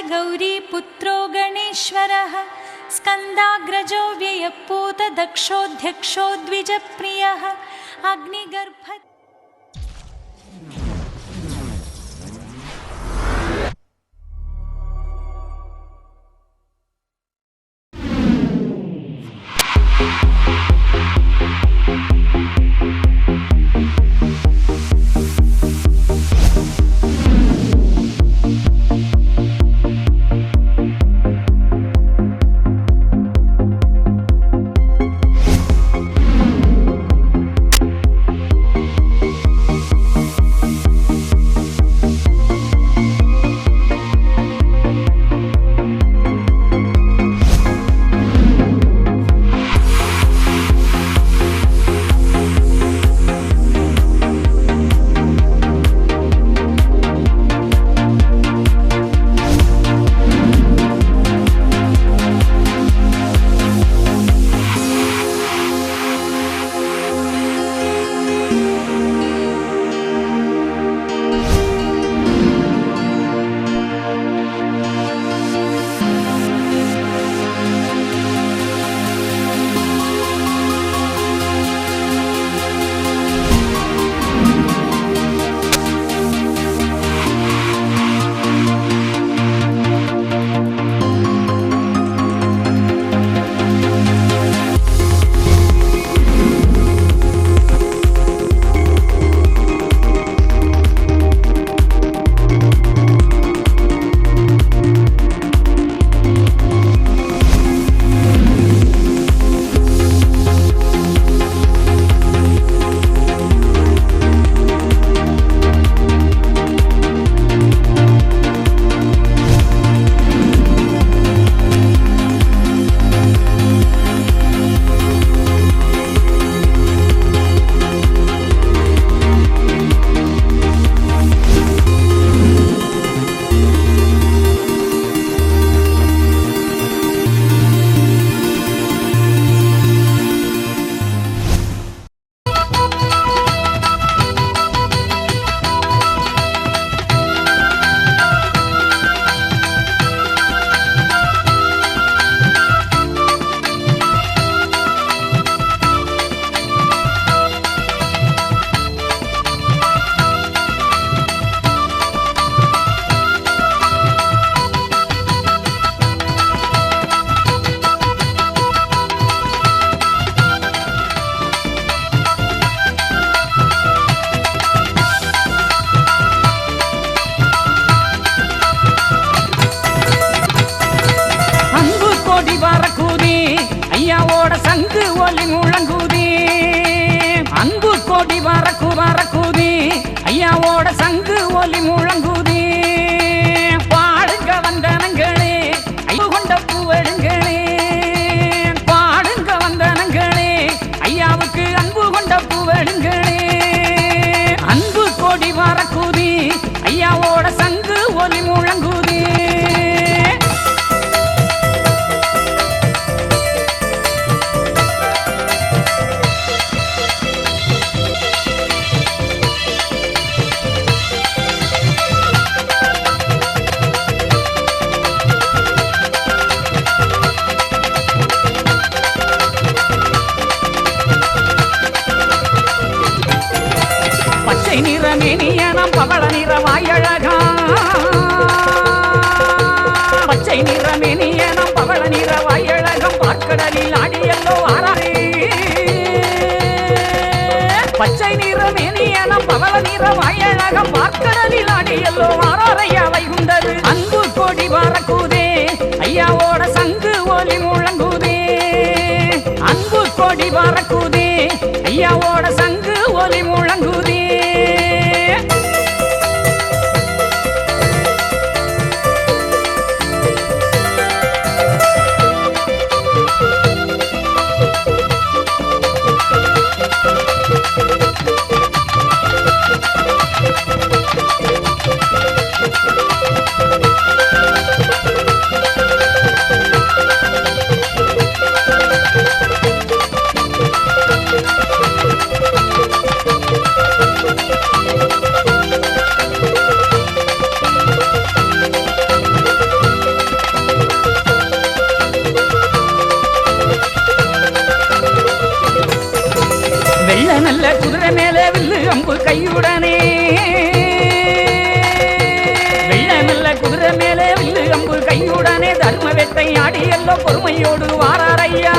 गौरीपुत्रो गणेश्वरः स्कन्दाग्रजो व्ययपूतदक्षोऽध्यक्षो द्विजप्रियः अग्निगर्भ பச்சை நிறமேனியனம் பவள நிறமாயழகம் பார்க்கடலில் அடியல்லோ ஆராரையா வைகுண்டது அன்பு கொடி பறக்குதே ஐயாவோட சங்கு ஒலி முழங்குதே அன்பு கொடி பறக்குதே ஐயாவோட சங்கு ஒலி முழங்குதே கையுடனே வெள்ள நல்ல குதிரை மேலே வில்லு அம்பு கையுடனே தர்ம வேட்டை ஆடி எல்லோ பொறுமையோடு வாராரையா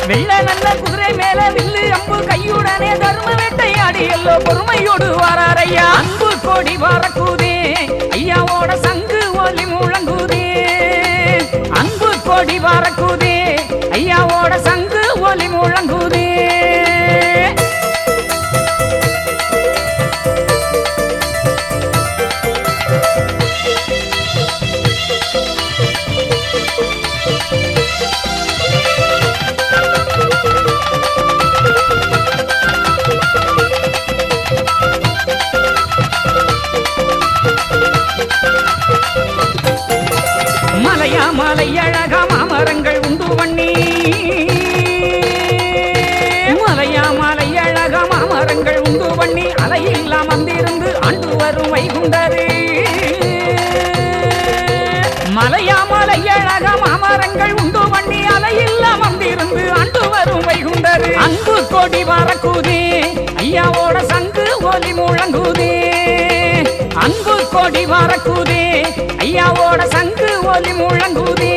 வெள்ள நல்ல குதிரை மேலே வில்லு அம்பு கையுடனே தர்ம வேட்டை ஆடி எல்லோ பொறுமையோடு வாராரையா அன்பு கோடி வாரக்கூதே ஐயாவோட சங்கு ஒலி முழங்குதே அன்பு கோடி வாரக்கூதே ஐயாவோட சங்கு ஒலி முழங்குதே மலையா மலை அழகா மாமரங்கள் உண்டு பண்ணி மலையா மலை அழகா மாமரங்கள் உண்டு பண்ணி அலையில்லா வந்திருந்து ஆண்டு வரும் வைகுண்டரே மலையா மலை அழகா மாமரங்கள் உண்டு பண்ணி அலையில்லா வந்திருந்து ஆண்டு வரும் வைகுண்டரே அன்பு கொடி வரக்கூதே ஐயாவோட சங்கு ஒலி முழங்குதே அன்பு கொடி வரக்கூதே ஐயாவோட சங்கு ஒலி முழங்குதே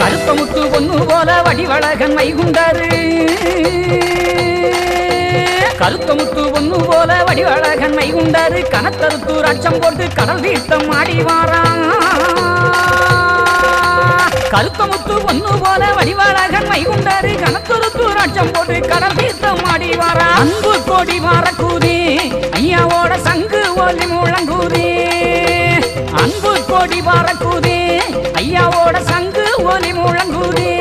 கருப்பமுத்து பொண்ணு போல வடிவழகன் வைகுண்டரு கருப்பமுத்து பொண்ணு போல வடிவழகன் வைகுண்டரு கனத்தருத்தூர் அச்சம் போட்டு கடல் தீர்த்தம் ஆடி வாரான் கருப்பமுத்து பொண்ணு போல வடிவழகன் வைகுண்டரு கனத்தருத்தூர் அச்சம் போட்டு கடல் தீர்த்தம் ஆடி வாரான் அன்பு கோடி வாரக்கூதே ஐயாவோட சங்கு ஒலி முழங்குதே அன்பு கோடி வாரக்கூதே ஐயாவோட சங்கு ஒலி முழங்குதே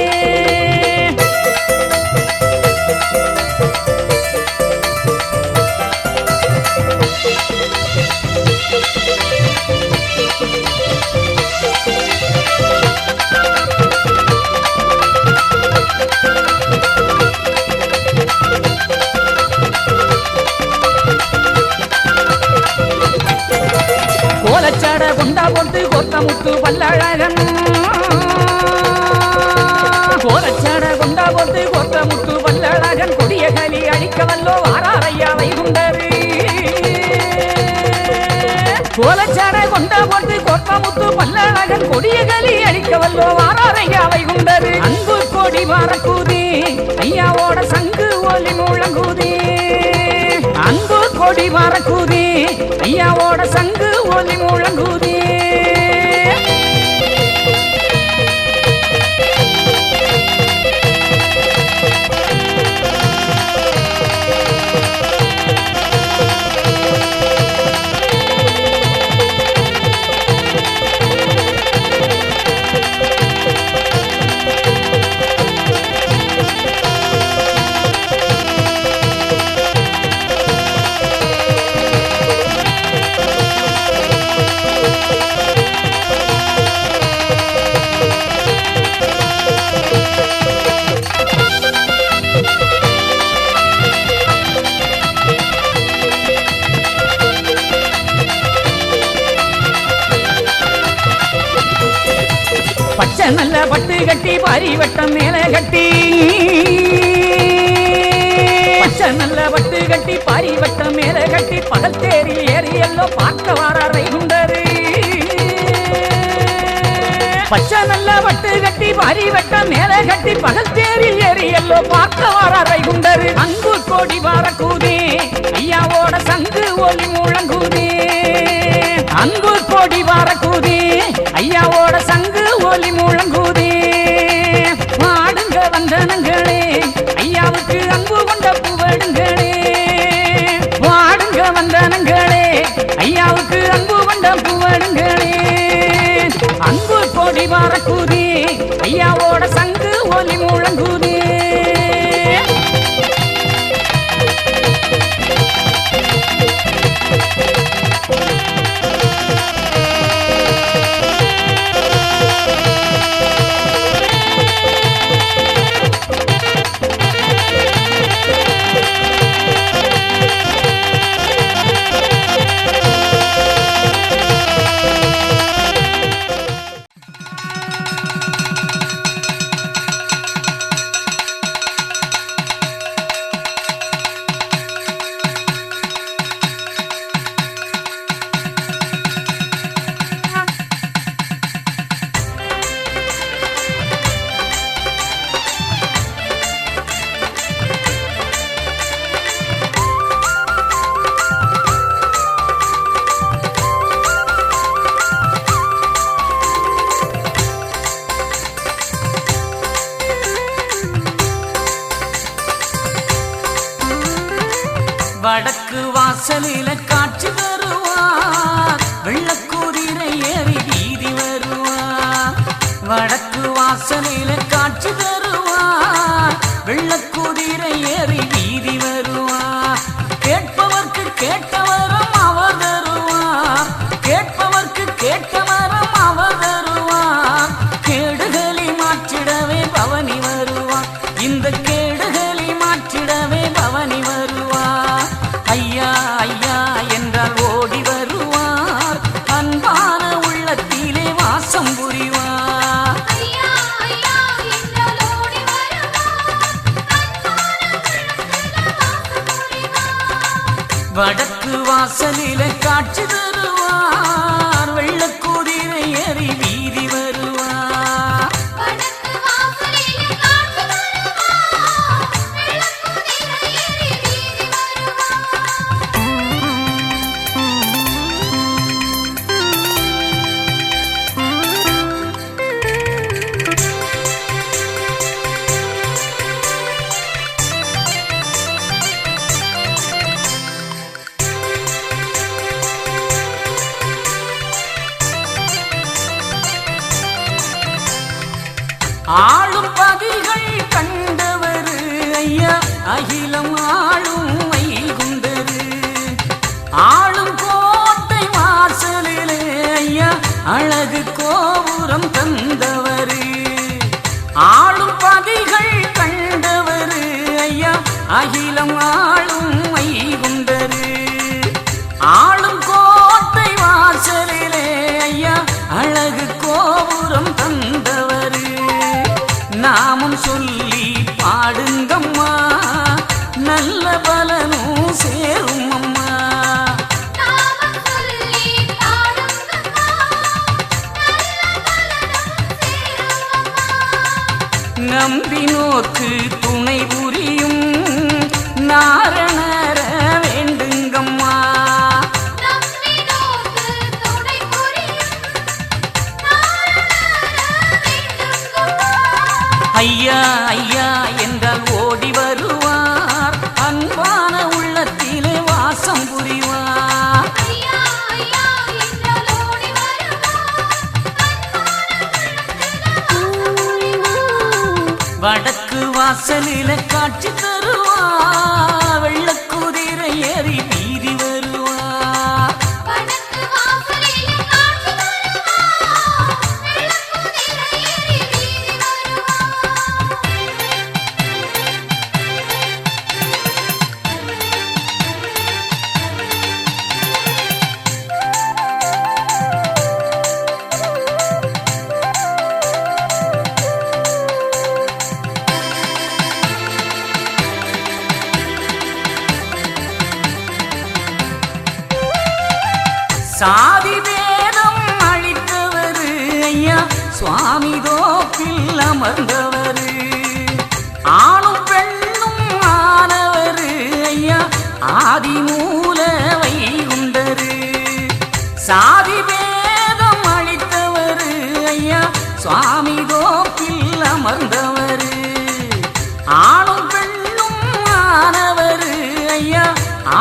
கோலச்சாட கொண்டா போட்டு கோத்தமுத்து பல்லழகன் கோலச்சாட கொண்டா போட்டு கோத்தமுத்து பல்லழகன் கொடிய கலி அழிக்க வல்லோ வாராரையா வைகுண்டரு கோலச்சாட கொண்டா போட்டு கோத்தமுத்து பல்லழகன் கொடிய கலி அழிக்க வல்லோ வாராரையா வைகுண்டரு அன்பு கொடி வாரக்கூதே ஐயாவோட சங்கு ஒலி முழங்குதே அன்பு கொடி வாரக்கூதே ஐயாவோட சங்கு ஒலி முழங்குதே பச்சை நல்ல பட்டு கட்டி பாரி வட்டம் மேல கட்டி பச்சை நல்ல பட்டு கட்டி பாரி வட்டம் மேல கட்டி பகல் தேரில் ஏறி எல்லோ பார்க்க வாரார் வைகுண்டரு பச்சை நல்ல பட்டு கட்டி பாரி வட்டம் மேல கட்டி பகல் தேரில் ஏறி எல்லோ பார்க்க வாரார் வைகுண்டரு அன்பு கோடி வாரக்கூதே ஐயாவோட சங்கு ஒலி முழங்குதே அன்பு கோடி வாரக்கூதே ஐயாவோட சங்கு ஒலி முழங்குதே பாடுங்க வந்தனங்களே ஐயாவுக்கு அன்பு கொண்ட பூவடுங்களே பாடுங்க வந்தனங்களே ஐயாவுக்கு புவடுங்களே அங்கு கொடி பறக்குதே ஐயாவோட சங்கு ஒலி முழங்குதே வடக்கு வாசலில காட்சி வருவார் வெள்ளக்குதிரை ஏறி வீதி வருவார் வடக்கு வாசலில காட்சி வருவார் வெள்ளக்குதிரை ஏறி வீதி வருவார் கேட்பவர்க்கு கேட்டவரம் அவர் தருவார் கேட்பவர்க்கு கேட்டவரம் அவர் தருவார் கேடுகளை மாற்றிடவே பவனி வருவார் இந்த கேடுகளை மாற்றிடவே பவனி வருவார் ஐயா ஐயா என்றால் ஓடி வருவார் அன்பான உள்ளத்திலே வாசம் புரிவார் வடக்கு வாசலில காட்சி தருவார் வெள்ளக்குதிரை ஏறி வீதி வருவார் ஆளும் பதிகள் கண்டவர் ஐயா அகிலம் ஆளும் வைகுண்டரு ஆளும் கோட்டை வாசலிலே ஐயா அழகு கோபுரம் தந்தவர் ஆளும் பதிகள் கண்டவர் ஐயா அகிலம் ஆளும் வைகுண்டரு ஆளும் கோட்டை வாசலிலே ஐயா அழகு கோபுரம் தந்தவர் நாமம் சொல்லி பாடுங்கம்மா நல்ல பலனும் சேரும் அம்மா நம்பினோர்க்கு துணை புரியும் நாரணர வேண்டுங்கம்மா ஐயா ஐயா என்றால் ஓடி வருவார் அன்பான உள்ளத்திலே வாசம் புரிவார் வடக்கு வாசலில காட்சி தருவார் வெள்ளக்குதிரை ஏறி வீதி வருவார் சாதி வேதம் அளித்தவர் ஐயா சுவாமி தோப்பில் அமர்ந்தவர் ஆணும் பெண்ணும் ஆனவர் ஐயா ஆதி மூல வைகுண்டரு சாதி வேதம் அளித்தவர் ஐயா சுவாமி தோப்பில் அமர்ந்தவர் ஆணும் பெண்ணும் ஆனவர் ஐயா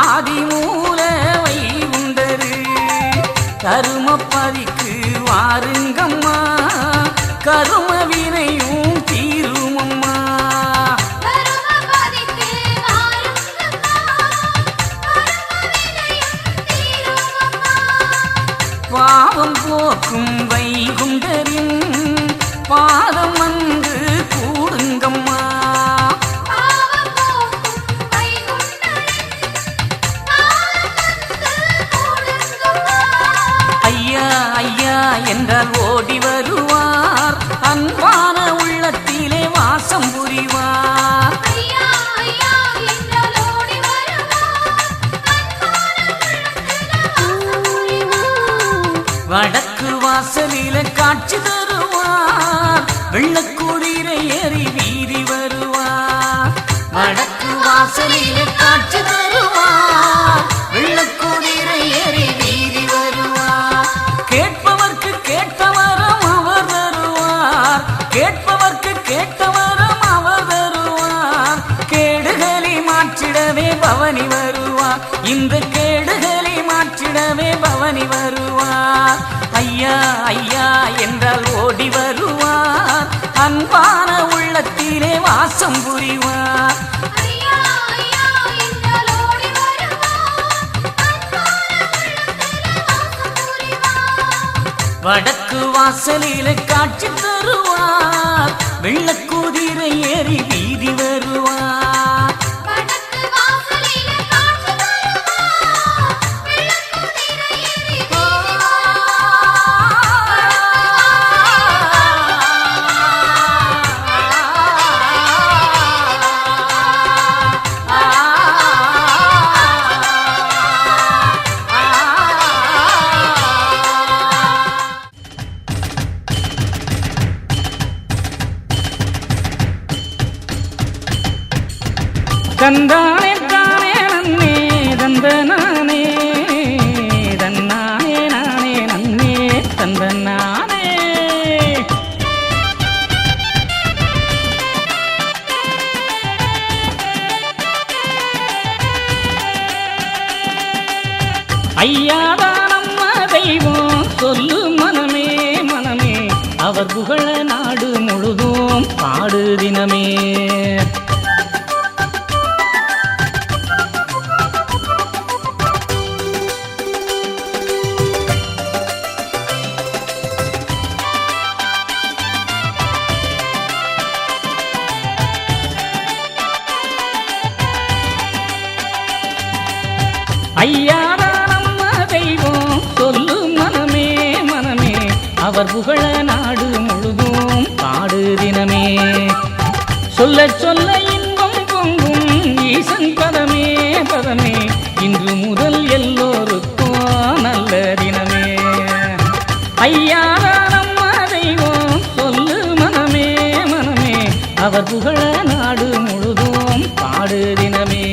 ஆதி மூல வைகுண்டரு கருமப்பதிக்கு வாருங்கம்மா கரும வினையும் தீருமம்மா பாவம் போக்கும் வைகுண்டரின் பாதம் வந்து கூடுங்கம்மா ஐயா ஐயா என்றால் ஓடி வருவார் அன்பான உள்ளத்திலே வாசம் புரிவார் வடக்கு வாசலில காட்சி தருவார் வெள்ளக்குதிரை ஏறி வீதி வருவார் வடக்கு வாசலில காட்சி தருவார் வெள்ளக்குதிரை ஏறி வீதி வருவார் கேட்பவர்க்கு கேட்டவரம் அவர் தருவார் கேட்பவர்க்கு கேட்டவரம் அவர் தருவார் கேடுகளை மாற்றிடவே பவனி வருவார் இந்த கேடுகளை மாற்றிடவே பவனி வருவார் ஐயா ஐயா என்றால் ஓடி வருவார் அன்பான உள்ளத்திலே வாசம் புரிவார் வடக்கு வாசலில காட்சி தருவார் வெள்ளக்குதிரை ஏறி வீதி வருவார் தந்தானே தானே நன்னே தந்தனானே தன்னானே நானே நன்னே தந்தனானே ஐயாதான் நம்ம தெய்வம் சொல்லு மனமே மனமே அவர் புகழ நாடு முழுதும் பாடு தினமே ஐயாரா நம்ம தெய்வம் சொல்லு மனமே மனமே அவர் புகழ நாடு முழுதும் பாடு தினமே சொல்ல சொல்ல இன்பம் பொங்கும் ஈசன் பதமே பதமே இன்று முதல் எல்லோருக்கும் நல்ல தினமே ஐயாரா நம்ம தெய்வம் சொல்லு மனமே மனமே அவர் புகழ நாடு முழுதும் பாடு தினமே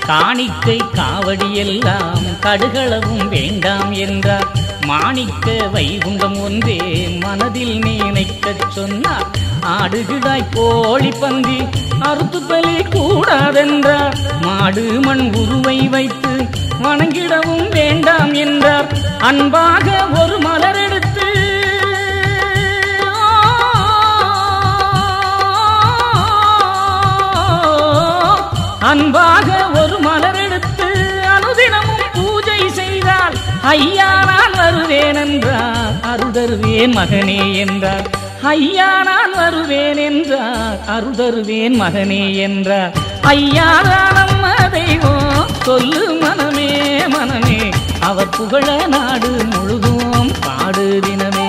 காணிக்கை காவடி எல்லாம் கடுகளவும் வேண்டாம் என்றார் மாணிக்க வைகுண்டம் ஒன்றே மனதில் நினைக்கச் சொன்னார் ஆடுகிடாய் கோழி பந்தி அறுத்து பலி கூடாதென்றார் மாடு மண் உருவை வைத்து வணங்கிடவும் வேண்டாம் என்றார் அன்பாக ஒரு மலர் எடுத்து அன்பாக ஒரு மலர் எடுத்து அனுதினமும் பூஜை செய்தால் ஐயா நான் வருவேன் என்றார் அருள் தருவேன் மகனே என்றார் ஐயா நான் வருவேன் என்றார் அருள் தருவேன் மகனே என்றார் ஐயா நம்ம தெய்வம் சொல்லு மனமே மனமே அவர் புகழ நாடு முழுதும் பாடு தினமே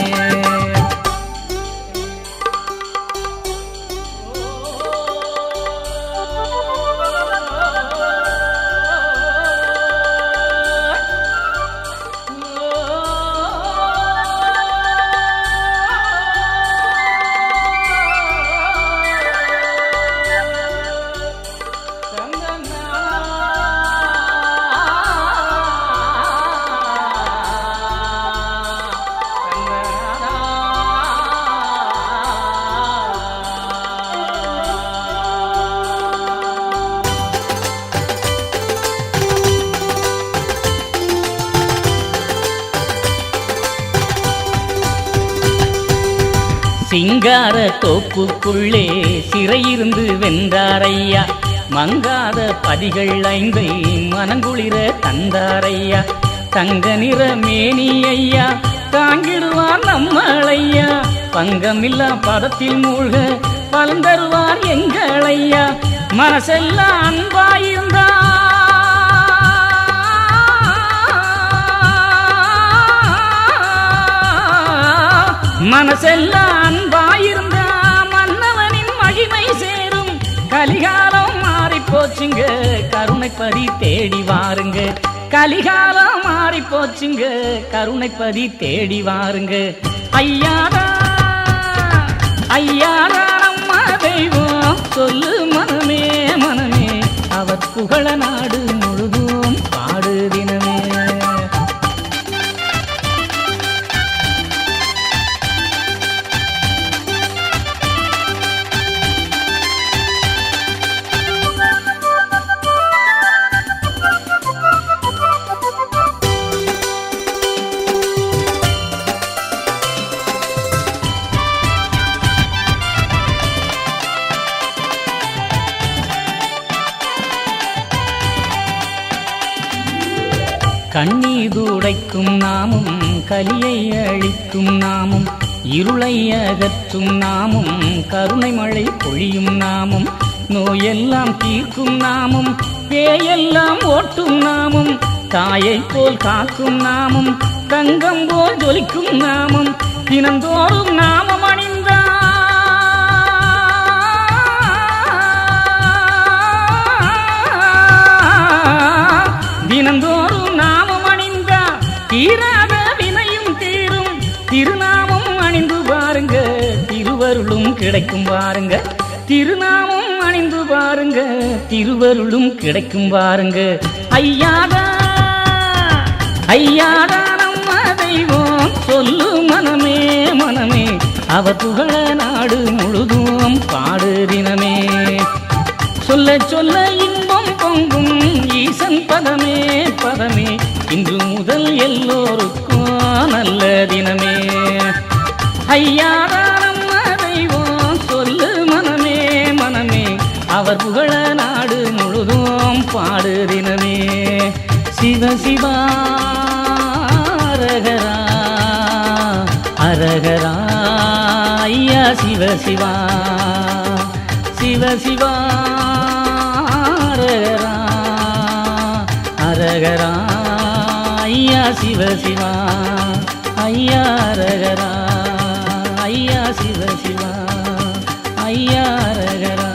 சிங்கார தோப்புக்குள்ளே சிறையிருந்து வென்றாரையா, மங்காத பதிகள் 5 மனங்குளிர தந்தாரையா. தங்க நிற மேனி ஐயா தாங்கிடுவார் நம்மளையா, பங்கமில்லா பதத்தில் மூழ்க பலன் தருவார் எங்களையா. மனசெல்லாம் அன்பாயிருந்தா மனசெல்லாம் அன்பாயிருந்தா மன்னவனின் மகிமை சேரும். கலிகாலம் மாறி போச்சுங்க, கருணைப்பதி தேடி வாருங்க. கலிகாலம் மாறி போச்சுங்க, கருணைப்பதி தேடி வாருங்க. ஐயாடா ஐயாடா நம்ம தெய்வம், சொல்லு மனமே மனமே, அவர் புகழ நாடு முழுதும் பாடு தினமே. கண்ணீர் துடைக்கும் நாமும், கலியை அழிக்கும் நாமும், இருளை அகற்றும் நாமும், கருணை மழை பொழியும் நாமும், நோயெல்லாம் தீர்க்கும் நாமும், பேயெல்லாம் ஓட்டும் நாமும், தாயை போல் காக்கும் நாமும், தங்கம் போல் ஜொலிக்கும் நாமும், தினந்தோறும் நாமம் அணிந்தா தினந்தோறும் நாமம் அணிந்தா தீராத வினையும் தீரும். திருநாமம் அணிந்து பாருங்க, திருவருளும் கிடைக்கும் பாருங்க. திருநாமம் அணிந்து பாருங்க, திருவருளும் கிடைக்கும் பாருங்க. ஐயாடா ஐயாடா நம்ம தெய்வம், சொல்லு மனமே மனமே, அவர் புகழ நாடு முழுதும் பாடு தினமே. சொல்ல சொல்ல இன்பம் பொங்கும் ஈசன் பதமே பதமே, இன்று முதல் எல்லோருக்கும் நல்ல தினமே. ஐயாடா நம்ம தெய்வம், சொல்லு மனமே மனமே, அவர் புகழ நாடு முழுதும் பாடு தினமே. சிவ சிவா அரகரா அரகரா ஐயா, சிவ சிவா சிவ சிவா அரகரா அரகரா ஐயா, சிவ சிவா ஐயா அரகரா ஐயா, சிவ சிவா ஐயா அரகரா.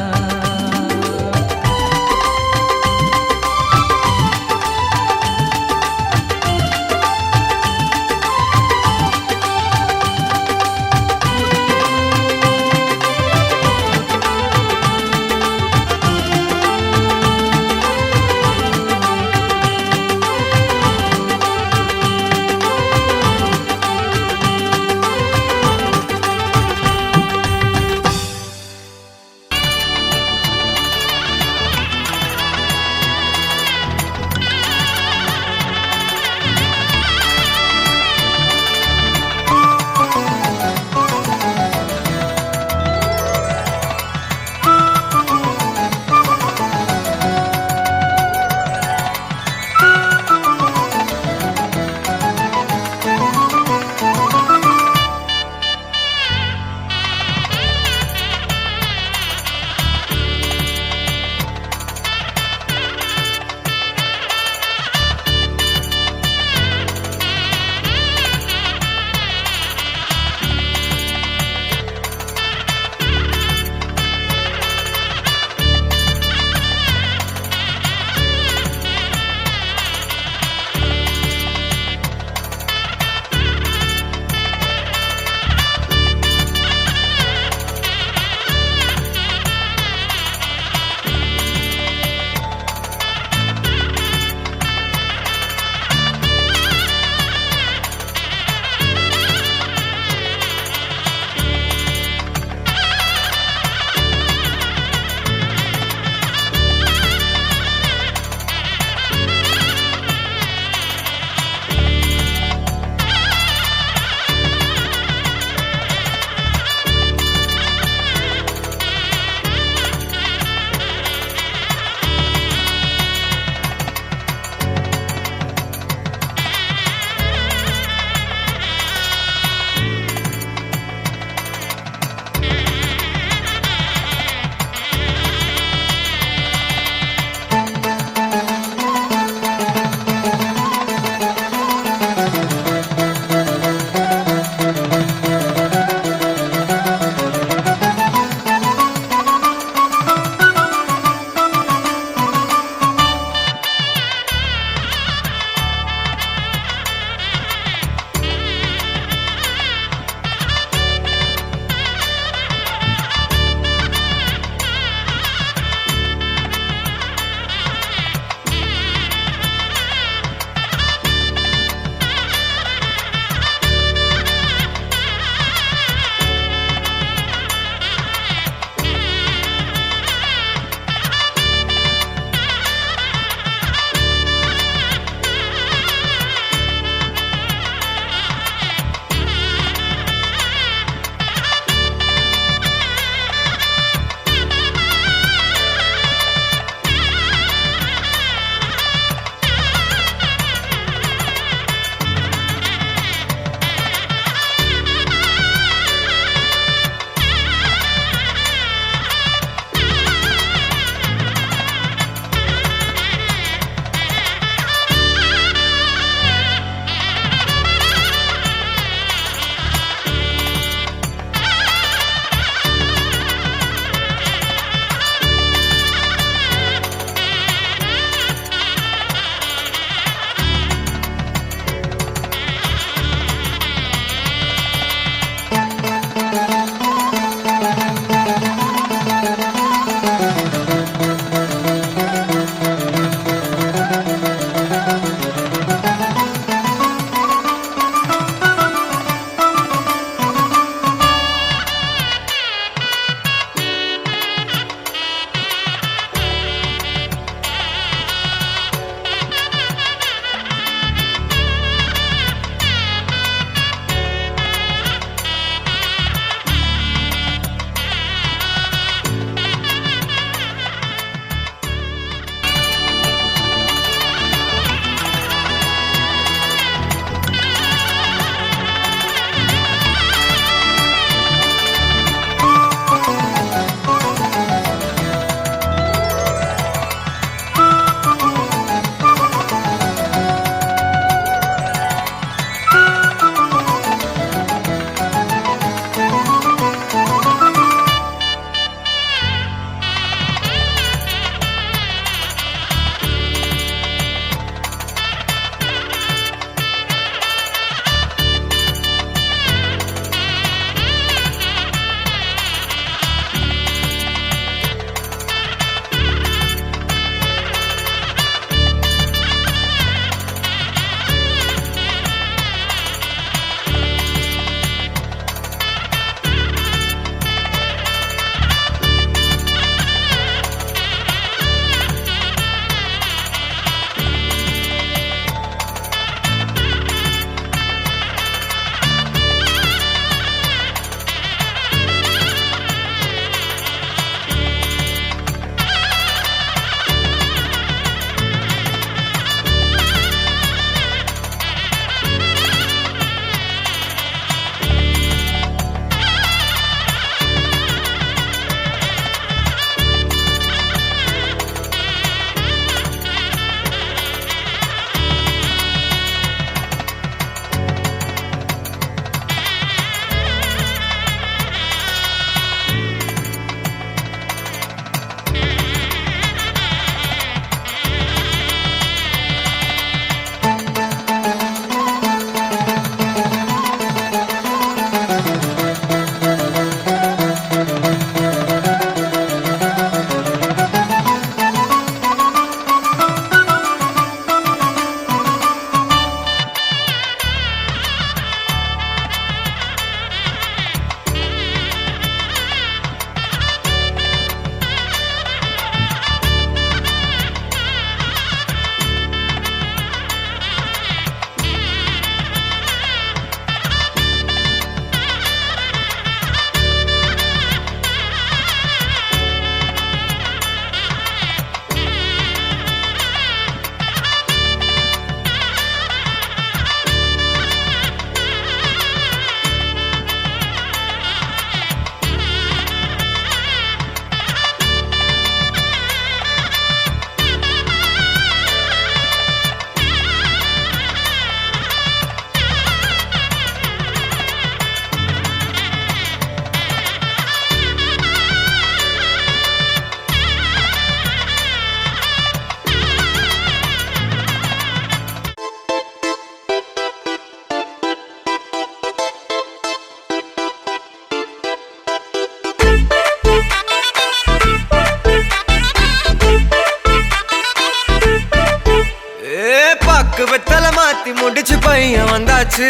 வெத்தலை மாத்தி முடிச்சு பையன் வந்தாச்சு.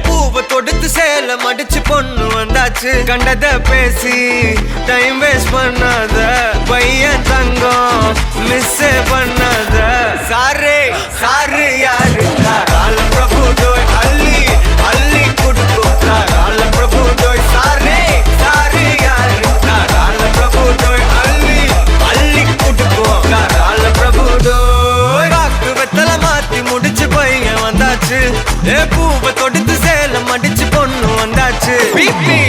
பூவை தொடுத்து சேல மடிச்சு பொண்ணு வந்தாச்சு. கண்டத பேசி டைம் வேஸ்ட் பண்ணாத பையன் தங்கம் மிஸ் பண்ணாத. சாரு சாரு யாரு கால பிரபு டோய் அள்ளி அள்ளி குடுக்கு கால பிரபு டோய். சாரே சாரு யாரு கால பிரபு டோய் அள்ளி அள்ளி குடுக்கு கால பிரபு டோய். ராக்கு வெத்தலை மாத்தி முடிச்சு பையன் வந்தாச்சு. பூவை தொடுத்து சேல மடிச்சு பொண்ணு வந்தாச்சு. பிபி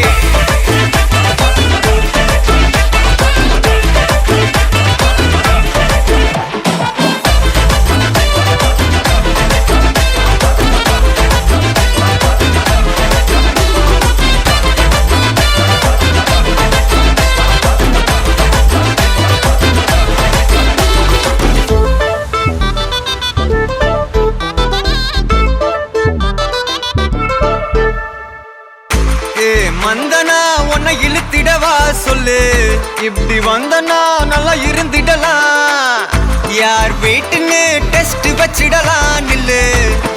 மந்தனா உன்னை இழுத்திடவா சொல்லு. இப்படி வந்தனா நல்லா இருந்திடலாம். யார் வீட்டுன்னு டெஸ்ட் வச்சிடலாம். நில்லு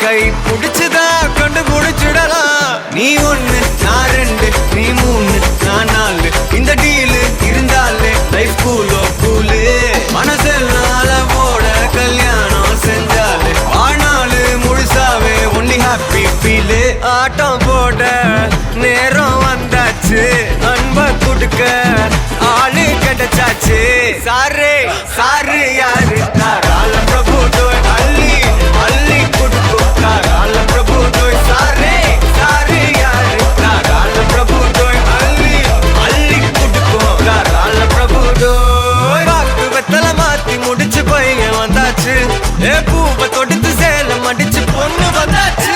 கை புடிச்சுதா கண்டு முடிச்சிடலாம். நீ ஒண்ணு நான் ரெண்டு நீ மூணு நான் நாலு. இந்த டீலு இருந்தாலே லைஃப் கூலோ கூலு. மனசெல்லாம் போட கல்யாணம் செஞ்சாலே ஆனாலு முழுசாவே ஒன்லி ஹாப்பி ஃபீலு. ஆட்டம் போட நேரம் வந்தாச்சு. அன்ப குடுக்க ஆளு கிடைச்சாச்சு. சாரு சாரு யாரு கால பிரபு டோய் அள்ளி அள்ளி குடுக்கு கால பிரபு டோய். சாரே சாரு யாரு கால பிரபு டோய் அள்ளி அள்ளி குடுக்கு கால பிரபு டோய். ராக்கு வெத்தலை மாத்தி முடிச்சு பையன் வந்தாச்சு. பூவை தொடுத்து சேல மடிச்சு பொண்ணு வந்தாச்சு.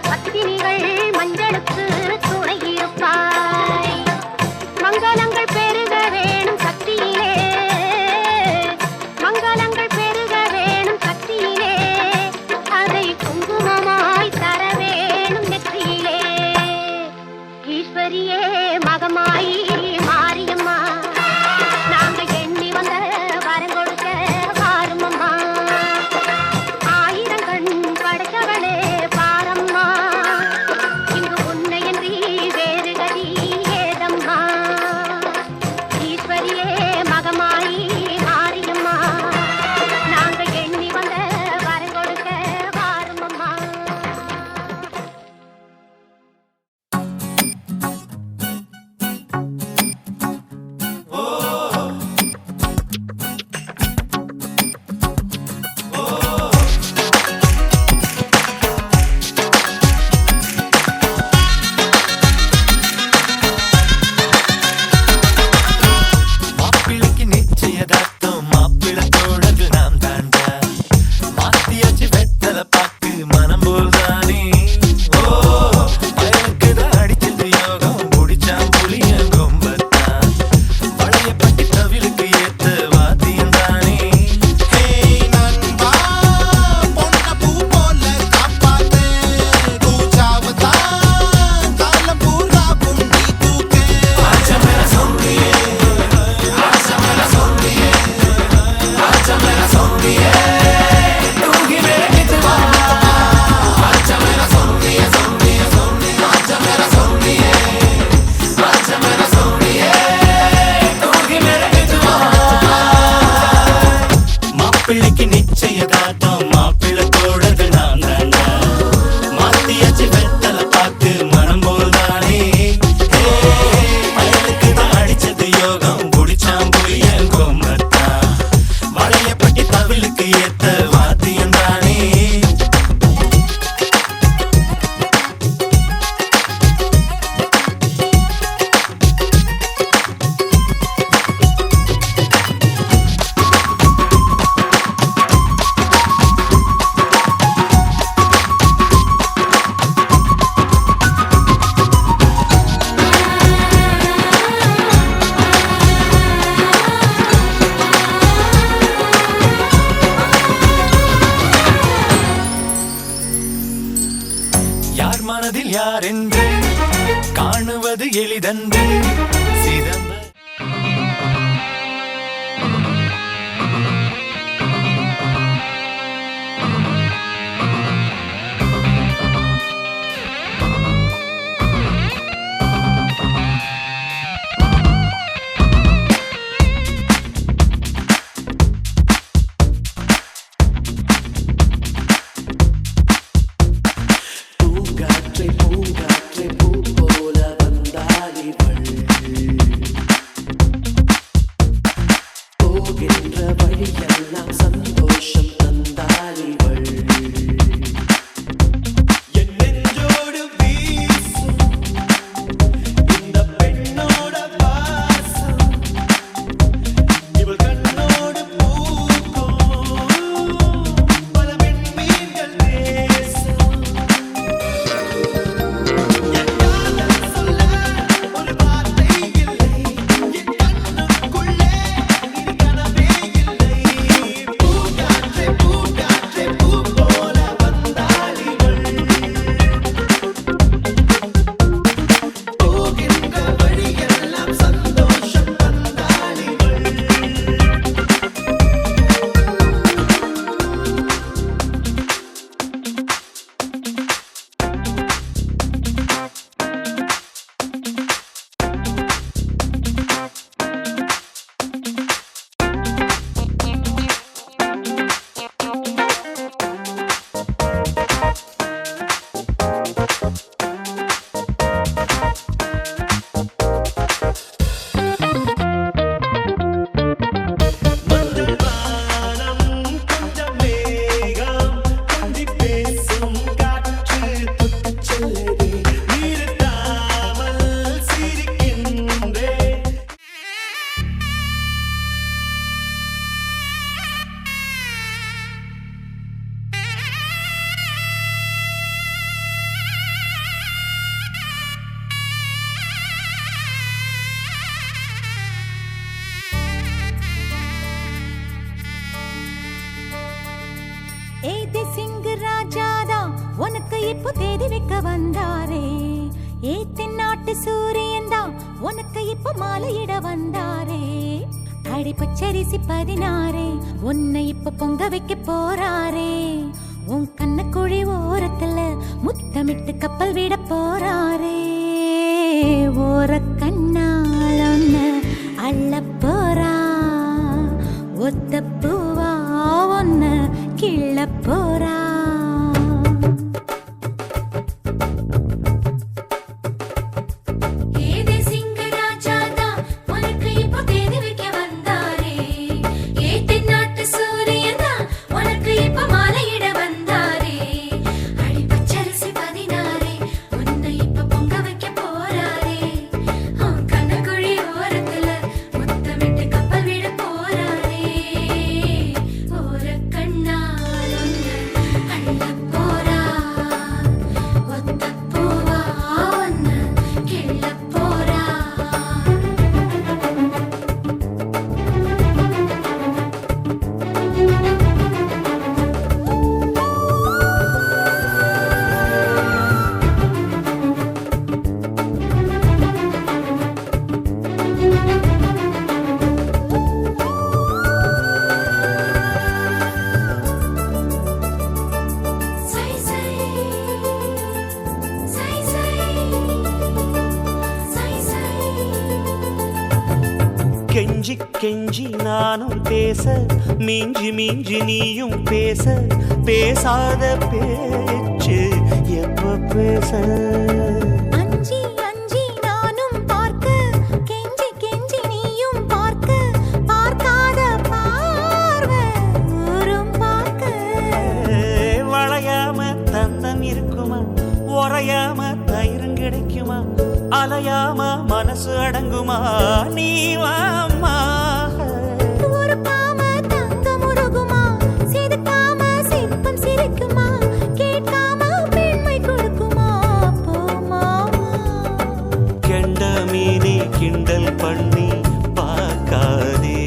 பத்தினிகள் மாப்பிள்ளைக்கு நிச்சயதார்த்தம் மாப்பிள்ளை தோழர்கள் நான் தாண்டா மாத்தியாச்சு வெத்தலை பார்த்து மனம் போல்தானே பயலுக்கு தான் அடிச்சது யோகம் குடிச்சாம் புரிய கோமத்தான் வளையப்பட்டி தவிலுக்கு ஏத்த வாத்தியம் தானே யார் மனதில் யார் என்று காணுவது எளிதன்று சிதம்ப ஏதி சிங் ராஜாதா உனக்கு இப்போ தேதி வைக்க வந்தாரே ஏத்தின் சூரியன் தான் உனக்கு இப்போ மாலையிட வந்தாரே அடி பச்சரிசி 16 உன்னை இப்போ பொங்க வைக்க போறாரே உன் கண்ண குழி ஓரத்துல முத்தமிட்டு கப்பல் விட போறாரே ஓர கண்ணால் ஒன்னு அள்ள போறா ஒத்த பூவா ஒன்னு கிள்ள போறா கெஞ்சி நானும் பேச மிஞ்சி மிஞ்சி நீயும் பேச பேசாத பேச்சு எப்ப பேச அஞ்சி அஞ்சி நானும் பார்க்க கெஞ்சி கெஞ்சி நீயும் பார்க்க பார்க்காத பார்வை ஊரும் பார்க்க வளையாம தந்தம் இருக்குமா உறையாம தயிரும் கிடைக்குமா அலையாம மனசு அடங்குமா நீ வாம்மா ஒரு பாம தங்கம் உருகுமா சிதுக்காம சிற்பம் சிரிக்குமா கேட்காம பெண்மை கொடுக்குமா போமா கெண்ட மீனே கிண்டல் பண்ணி பார்க்காதே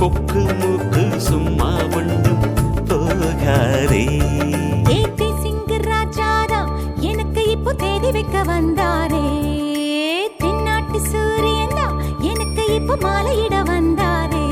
கொக்கு மூக்கு சும்மா ஒன்றும் போகாதே ஏத்தி சிங்கு ராஜாதா எனக்கு இப்போ தேடி வைக்க வந்தாரே தென்னாட்டு சூரியன் தான் எனக்கு இப்போ மாலையிட வந்தாரே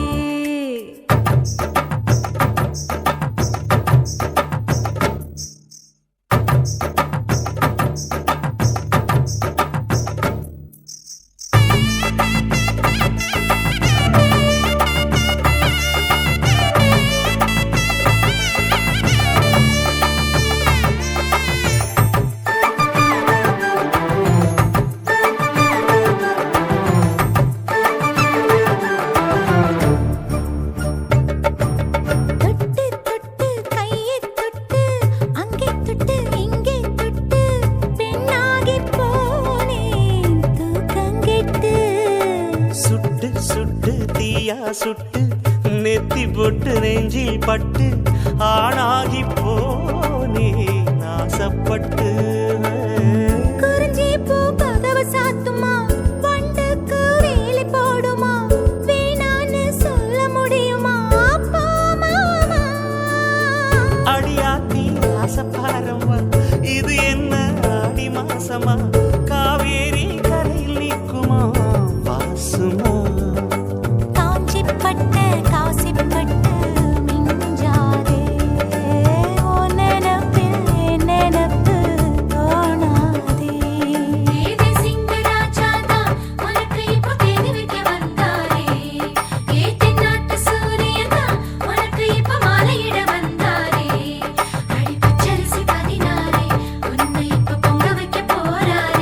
தொட்டு தொட்டு கையை தொட்டு அங்கே தொட்டு இங்கே தொட்டு பெண்ணாகி போனேன் தூக்கங்கெட்டு சுட்டு சுட்டு தீயா சுட்டு நெத்தி போட்டு நெஞ்சில் பட்டு ஆணாகி போனே நாசப்பட்டு குறிஞ்சி பூ கதவு சாத்துமா வண்டுக்கு வேலி போடுமா வேணான்னு சொல்ல முடியுமா அப்பா மாமா அடியாத்தி ஆசப்பாரம்மா இது என்ன ஆடி மாசமா காவேரி கரையில் நிற்குமா வாசுமா காஞ்சிப்பட்டு காசிப்பட்டு மிஞ்சாதே ஓ நினப்பில் நினப்பு தோணாதே ஏதே சிங்கராஜாதா உனக்கு இப்போ தேடி வைக்க வந்தாரே ஏ தென்னாட்டு சூரியனா உனக்கு இப்போ மாலையிட வந்தாரே அடி பச்சரிசி 16 உன்னை இப்போ பொங்க வைக்க போறாரே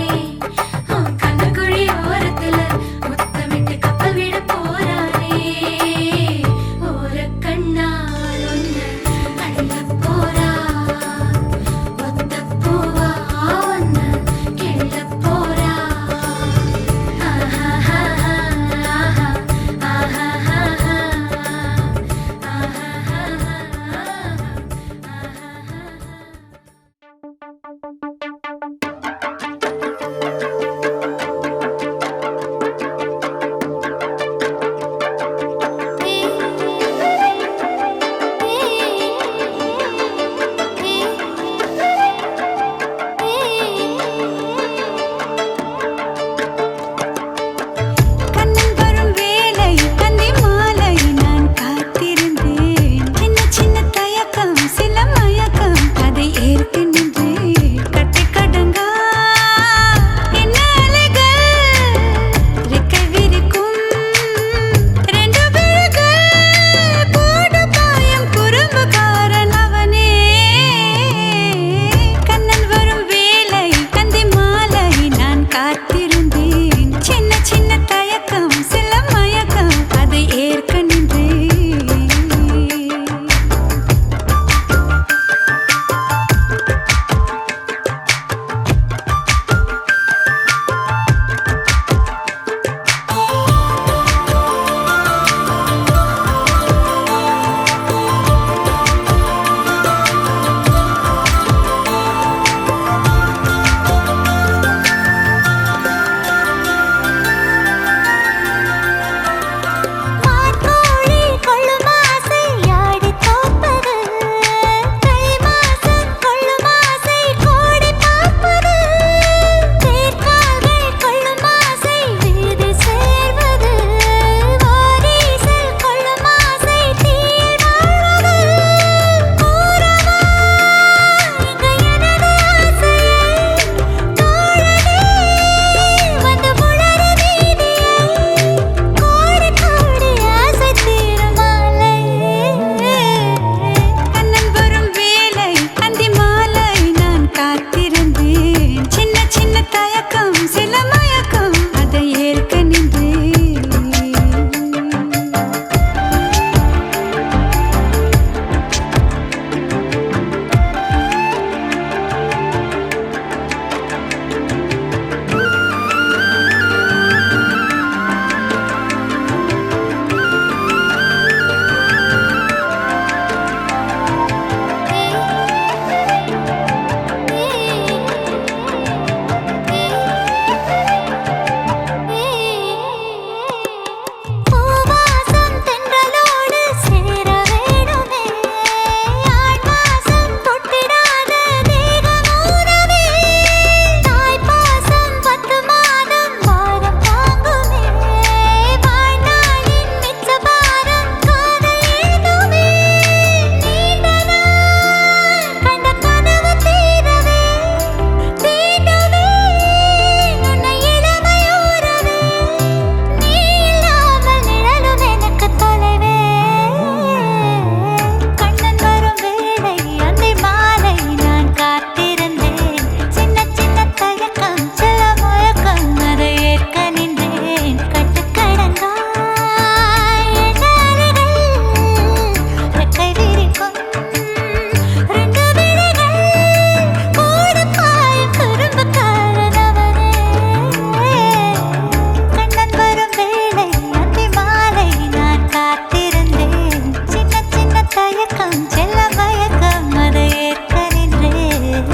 தயக்கம் செல்ல மயக்கம் அதை ஏற்கனின்றேன்.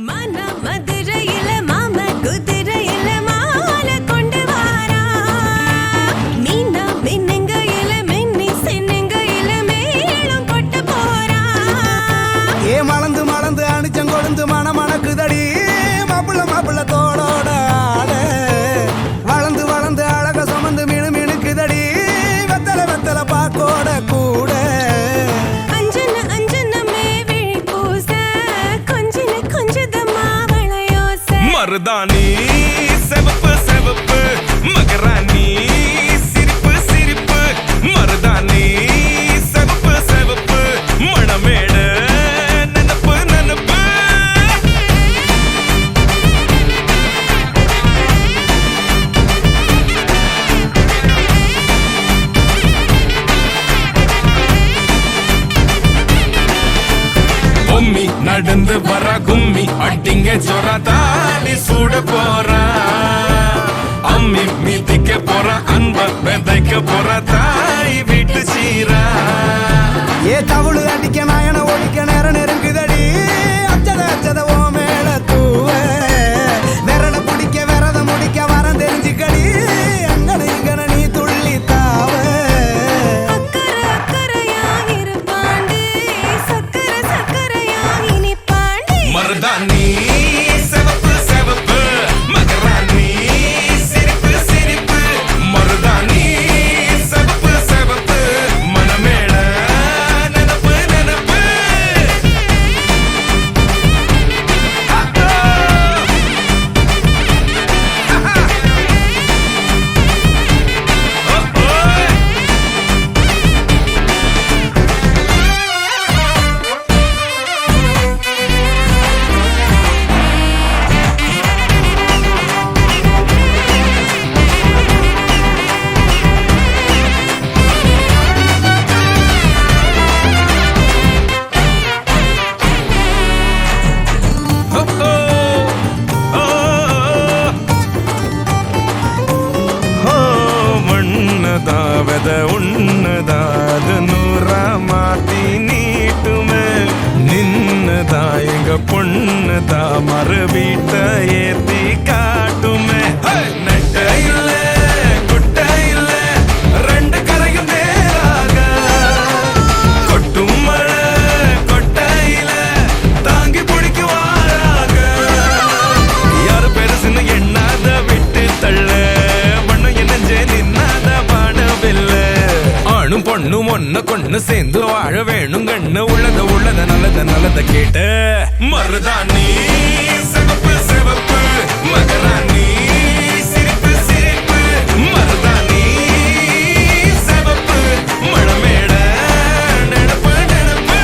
மன மதுரையில மாம குதிரையில மாலை கொண்டு வாரா. மீனா மின்னுங்கையில மின்னி சின்னுங்கையில மேளம் கொட்டு போறா. ஏ மலந்து மலந்து அணிச்சம் கொழுந்து மணக்குதடி மாப்பிள்ள மாப்பிள்ள தோளோட ஆட வளர்ந்து வளர்ந்து அழக சுமந்து மினுக்குதடி வெத்தலை வெத்தலை பாக்கோட கூட அஞ்சன அஞ்சனமே விழி பூச கொஞ்சன கொஞ்சதமா வளையோச. மருதாணி செவப்பு செவப்பு மகராணி சிரிப்பு சிரிப்பு மருதாணி செவப்பு செவப்பு மணமேட நனப்பு நனப்பு. பொம்மி நடந்து வர கும்மி அட்டிங்க சொரா தாலி சூட போறா. அம்மி மீதிக்க போற அன்ப விதைக்க போற தாய் வீட்டு சீரா. ஏ தவுளு அடிக்க நாயன ஒழிக்க நேரம் நெருங்குதடி அச்சத அச்சத ஓ மேல தூவ விரல பிடிக்க விரத முடிக்க வரம் தெரிஞ்சுக்கடி அங்கன இங்கன நீ துள்ளி தாவ. அக்கறை அக்கறையா இருப்பாண்டி சக்கர சக்கரையா இனிப்பாண்டி. மருதாணி செவப்பு செவப்பு மகராணி சிரிப்பு சிரிப்பு மருதாணி செவப்பு செவப்பு மணமேட நனப்பு நனப்பு. மண்ணதாவத உன்னதாத நூறா மாத்தி நீட்டுமே நின்னதா எங்க பொண்ணுதா மறு வீட்ட ஏத்தி காட்டுமே. நெட்ட இல்ல குட்ட இல்ல ரெண்டு கரையும் நேராக கொட்டும் மழை கொட்டையில தாங்கி பிடிக்குவாராக. யாரு பெருசுன்னு எண்ணாத விட்டு தள்ள மண்ணு என்னஞ்சே நின்னாத பாடவில்ல. ஆணும் பொண்ணும் ஒன்ன கொண்டு சேர்ந்து வாழ வேணும் கண்ணு உள்ளத உள்ளத நல்லத நல்லத கேட்டு மருதாணி சிவப்பு சிவப்பு மகராணி சிரிப்பு சிரிப்பு மருதாணி சிவப்பு மணமேட நெனப்பு நெனப்பு.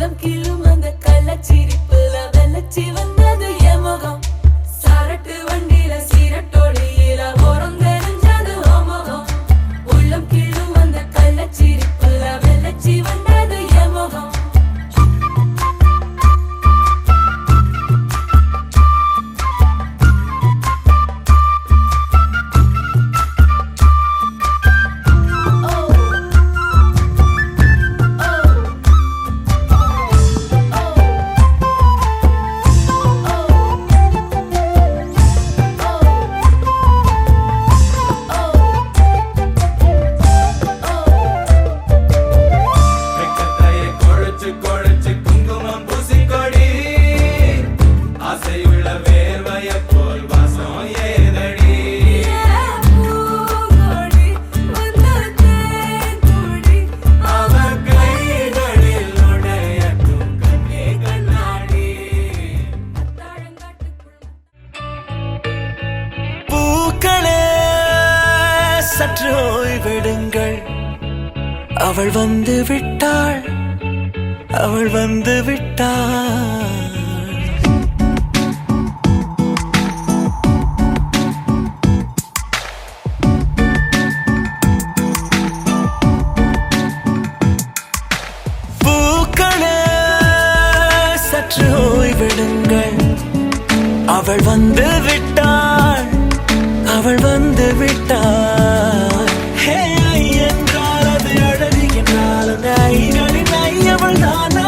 உள்ளம் கிள்ளும் அந்த கள்ளச்சிரிப்புல வெள்ளச்சி வந்தது என் முகம் சாரட்டு வண்டியில சீரட்டோடியில ஓரம் தெரிஞ்சது முகம் உள்ளம் கிள்ளும் அந்த கள்ளச்சிரிப்புல வெள்ளச்சி வந்தது என் முகம் சற்று ஓய்வெடுங்கள் அவள் வந்து விட்டாள் அவள் வந்து விட்டாள் பூக்களே சற்று ஓய்வெடுங்கள் அவள் வந்து விட்டாள் அவள் வந்து விட்டாள் என்றால் அது அழகு என்றால் அந்த ஐகளின் ஐயவள் தானா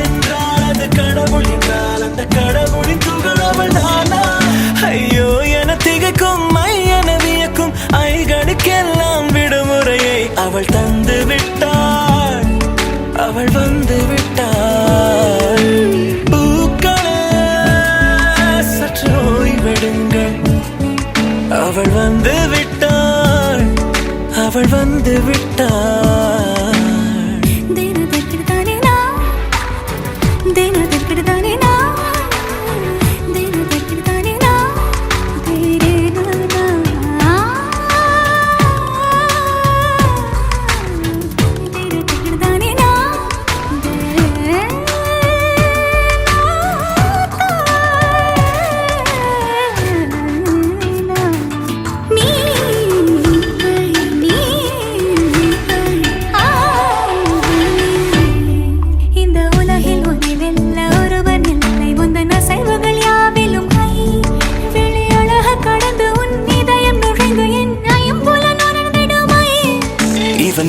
என்றால் அது கடவுள் என்றால் அந்த கடவுளின் துகள் அவள் தானா ஐயோ என திகைக்கும் என வியக்கும் ஐகளுக்கெல்லாம் விடுமுறையை அவள் தந்து விட்டாள் அவள் வந்து விட்டாள் பூக்களே சற்று ஓய்வெடுங்கள் அவள் வந்து விட்டாள் அவள் வந்து விட்டாள்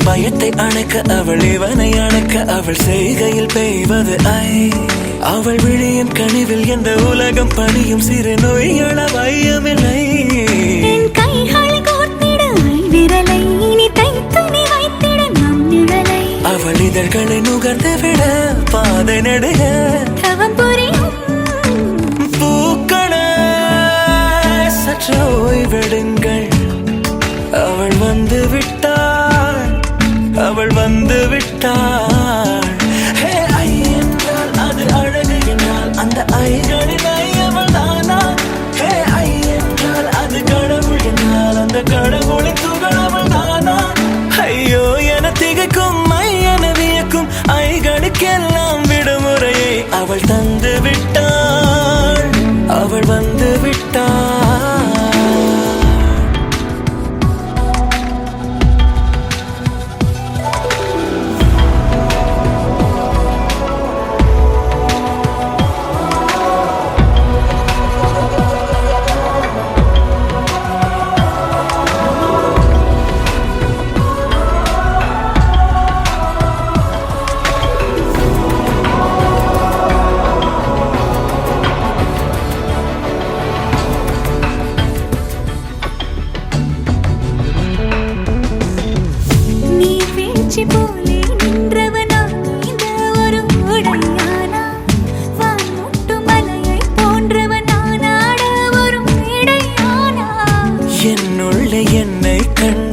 பயத்தை அணைக்க அவள் இவனை அணைக்க அவள் செய்கையில் பெய்வது ஐ அவள் விழியின் கனிவில் எந்த உலகம் பணியும் சிறு நோய்கள வையமில்லை அவள் இதழ்களை நுகர்ந்து விட பாதை நடுக பூக்களே சற்று ஓய்வெடுங்கள் அவள் வந்து விட்டாள் அவள் வந்து விட்டாள் ஐ என்றால் அது அழகு என்றால் அந்த ஐகளின் ஐயவள் தானா ஐ என்றால் அது கடவுள் என்றால் அந்த கடவுளின் துகள் அவள் தானா ஐயோ என திகைக்கும் என வியக்கும் ஐகளுக்கெல்லாம் விடுமுறையை அவள் தந்து விட்டாள் அவள் வந்து விட்டாள்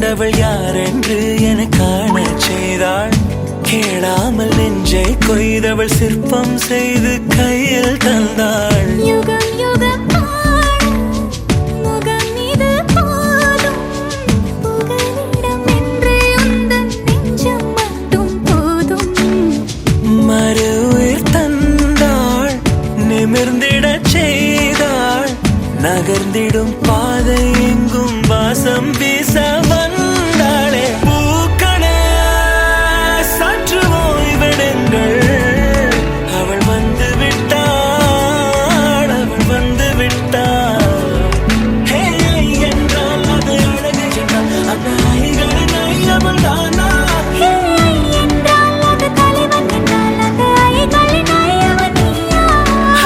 கண்டவள் யார் என்று என காண செய்தாள் கேளாமல் நெஞ்சை கொய்தவள் சிற்பம் செய்து கையில் தந்தாள் யுகம் யுகம் முகம் இது போதும் புகலிடம் என்று உந்தன் நெஞ்சம் மட்டும் போதும் நகர்ந்திடும் பாதை எங்கும் வாசம் வீச வந்தாளே பூக்களே சற்று ஓய்வெடுங்கள் அவள் வந்து விட்டாள் அவள் வந்து விட்டாள் ஹே என்றால் அது அழகு என்றால் அந்த ஐகளின் ஐயவள் தானா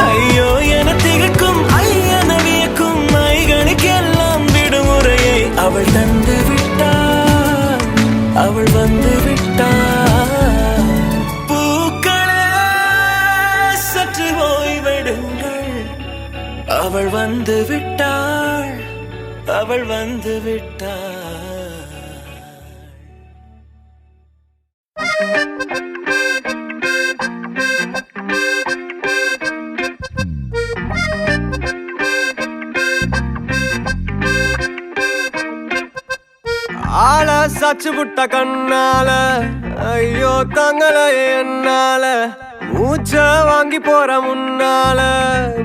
ஐயோ என திகக்கும் ஐயன வியக்கும் ஐகளுக்கெல்லாம் விடுமுறையை அவள் தந்து விட்டாள் அவள் வந்து விட்டாள் பூக்களே சற்று ஓய்வெடுங்கள் அவள் வந்து விட்டாள் அவள் வந்து விட்டாள் ஆள சாச்சு புட்ட கண்ணால ஐயோ தங்கள என்னால மூச்ச வாங்கி போற முன்னால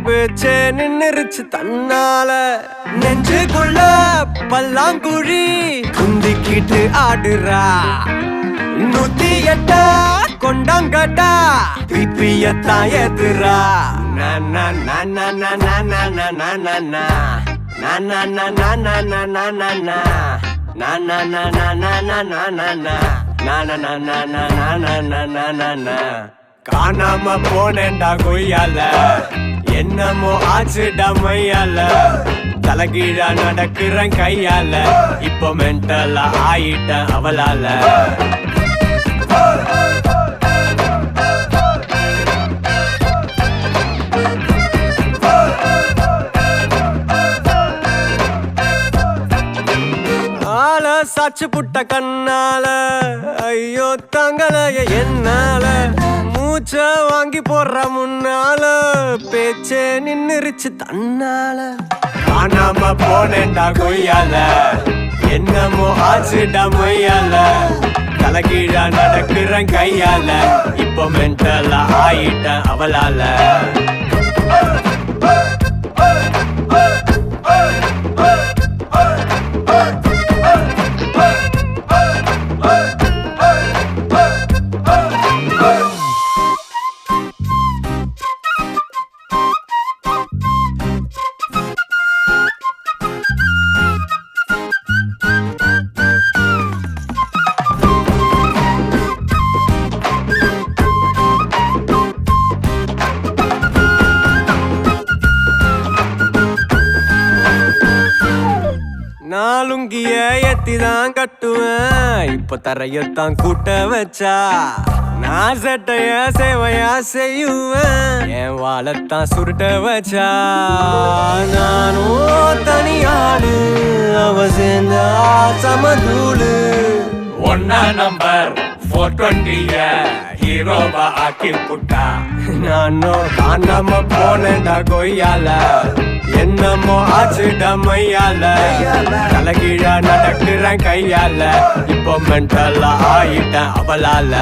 பேச்சே நின்னுருச்சு தன்னால நெஞ்சுக்குள்ள பல்லாங்குழி குந்திக்கிட்டு ஆடுறா 108 கொண்டாங்கட்டா பிப்பியத்தான் எதுரா காணாம போனேன்டா கொய்யால என்னமோ ஆச்சுடா மையால தலைகீழா நடக்கிறேன் கையால இப்போ மென்டலா ஆயிட்டேன் அவளால ஆள சாச்சு புட்ட கண்ணால ஐயோ தங்களைய என்னால மூச்ச வாங்கி போடுற முன்னால பேச்சே நின்னுருச்சு தன்னால காணாம போனேன்டா கொய்யால என்னமோ ஆச்சுடா மொய்யால தலைகீழா நடக்கிறேன் கையால இப்போ மென்டலா ஆயிட்டேன் அவளால நாலுங்கிய எத்திதான் கட்டுவேன் இப்ப தரையத்தான் கூட்ட வச்சா நான் சட்டைய சேவையா செய்யுவேன் என் வாழத்தான் சுருட்ட வச்சா நானும் தனியாளு அவ சேர்ந்த சமதூளு ஒன்னா நம்பர் 420 ஹீரோவா ஆக்கி புட்டா நானும் காணாம போனேன்டா கொய்யால என்னமோ ஆச்சுடா மையால தலைகீழா நடக்கிறேன் கையால இப்போ மென்டலா ஆயிட்டேன் அவளால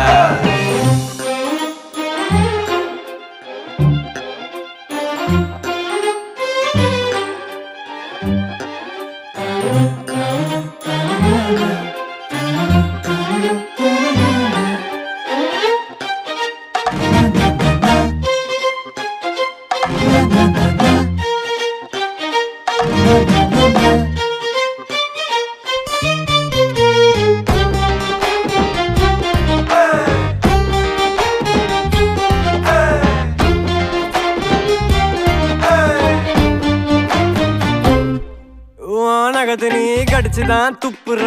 நகத்து நீ கடிச்சுதான் துப்புற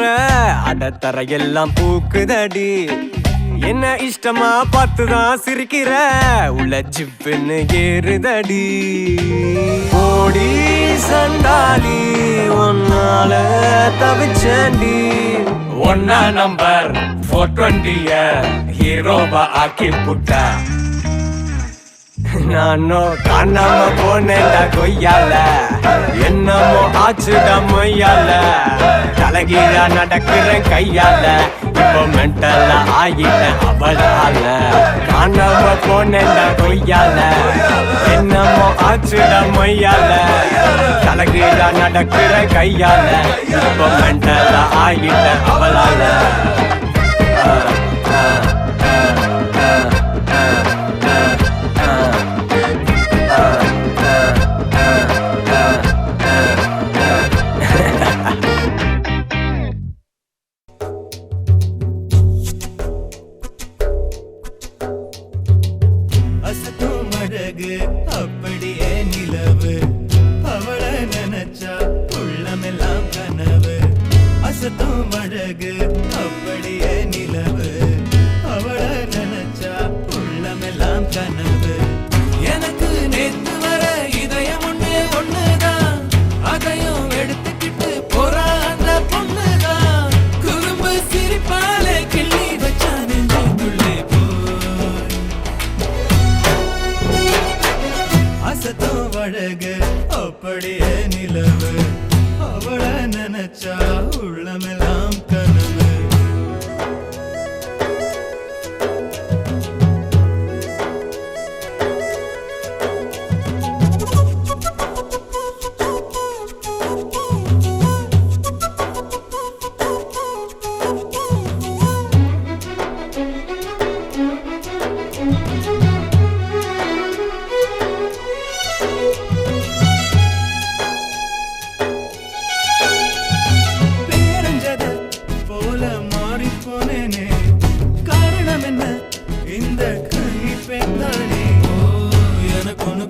அடத்தரையெல்லாம் பூக்குதடி என்ன இஷ்டமா பார்த்துதான் சிரிக்கிற உள்ள ஜிப்புன்னு ஏறுதடி ஓடி சண்டாலி ஒன்னால தவிச்சண்டி ஒன்னா நம்பர் 420 ஹீரோவா ஆக்கி புட்டா நானும் காணாம போனேன்டா கொய்யால என்னமோ ஆச்சுடா மொய்யால தலைகீழா நடக்கிறேன் கையால இப்போ மென்டலா ஆகிட்டேன் அவளால காணாம போனேன்டா கொய்யால என்னமோ ஆச்சுடா மொய்யால தலைகீழா நடக்கிறேன் கையால இப்போ மென்டலா ஆகிட்டேன் அவளால அப்படியே நிலவு அவளை நினைச்சா உள்ளமெல்லாம் கனவு அசத்தும் அழகு அப்படியே நிலவு அவளை நினைச்சா உள்ளமெல்லாம் கனவு எனக்கு நேத்து வர இதயம் ஒண்ணுதான் அதையும் எடுத்துக்கிட்டு போறா அந்த பொண்ணுதான் குறும்பு சிரிப்பாலே கிள்ளி வச்சா நெஞ்சுக்குள்ளே அசத்தும் அழகு அப்படியே நிலவு அவளை நினைச்சா உள்ளமெல்லாம் கனவு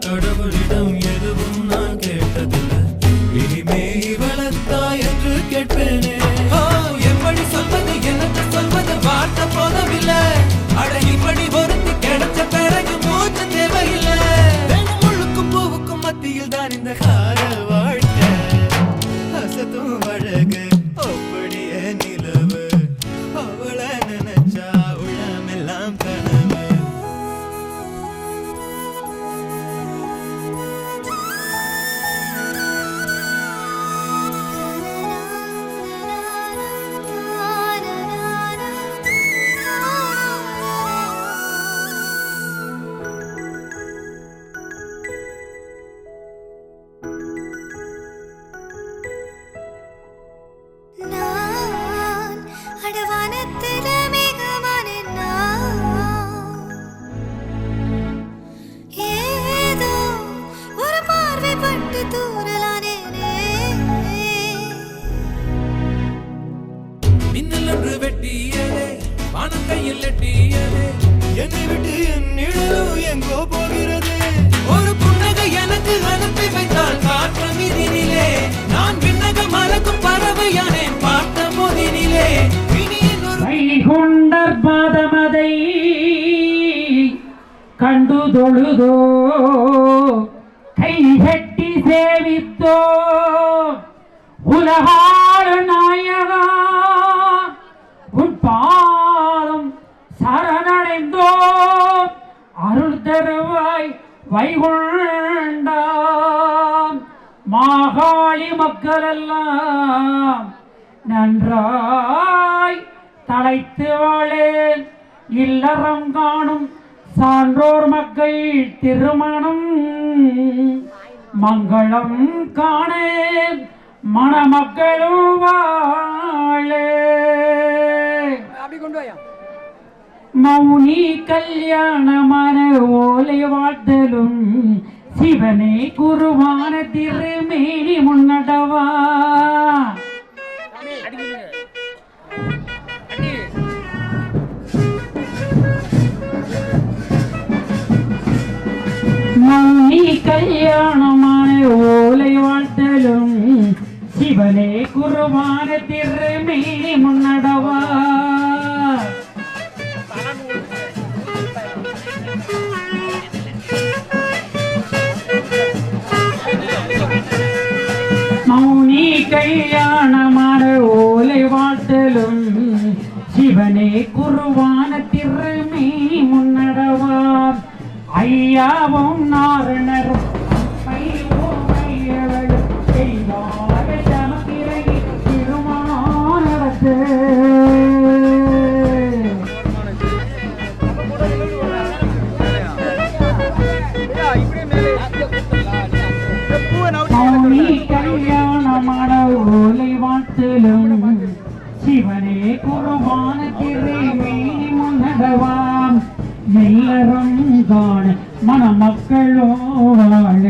கடவுளிடம் எதுவும் நான் கேட்டதில்லை இனிமே இவளத்தா என்று கேட்பேனே எப்படி சொல்வது எனக்கு சொல்வது வார்த்தை போதவில்லை அட இப்படி ஒருத்தி கிடைச்ச பிறகு மூச்சு தேவையில்லை முழுக்கும் பூவுக்கும் மத்தியில் தான் இந்த காதல் வாழ்க்கை அசத்தும் அழகு அப்படியே நிலவு அவளை நினைச்சா உள்ளமெல்லாம் கனவு என்னை விட்டு என் நிழலும் எங்கோ போகிறது ஒரு புன்னகை எனக்கு அனுப்பி வைத்தால் காற்று மீதினிலே நான் விண்ணக மலக்கும் பறவையானேன் பார்த்த போதினிலே வைகுண்டர் பாதமதை கண்டு தொழுதோ கை கட்டி சேவித்தோ உலகாறு நாயகா உன் பாதம் சரணடைந்தோ அருள் தருவாய் வைகுண்டாம் மாகாளி மக்களெல்லாம் நன்றாய் தழைத்து வாழேன் இல்லறம் காணும் சான்றோர் மக்கள் திருமணம் மங்களம் காணேன் மணமக்களும் வாழே மௌனி கல்யாணமான ஓலை வாழ்த்தலும் சிவனே குருவான திருமேனி முன்னடவா மௌனி கல்யாணமான ஓலை வாழ்த்தலும் சிவனே குருவான திருமேனி முன்னடவா மௌனி கல்யாணமான ஓலை வாழ்த்தலும் சிவனே குருவான திருமேனி முன்னடவா ஐயாவும் நாரணரும் மையவளும் செய்வாக சமக்கிறகி திருமணம் நடத்து மௌனி கல்யாணமான ஓலை வாழ்த்திலும் சிவனே குருவான திரை மீனி முன்னடவாம் எல்லாரும் காண மணமக்களோ வாழ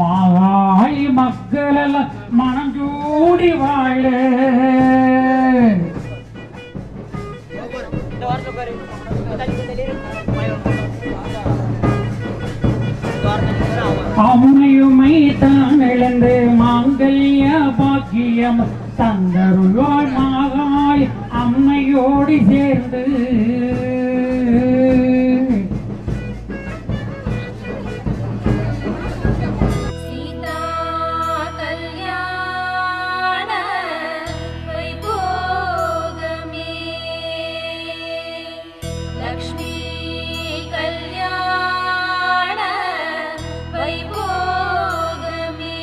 மாவாய் மக்களெல்லாம் மனம் சூடி வாழ அமுனையுமை தான் இழந்து மாங்கல்ய பாக்கியம் தந்தருள்வாள் மாகாய் அம்மையோடு சேர்ந்து சீதா கல்யாண வைபோகமே லக்ஷ்மி கல்யாண வைபோகமே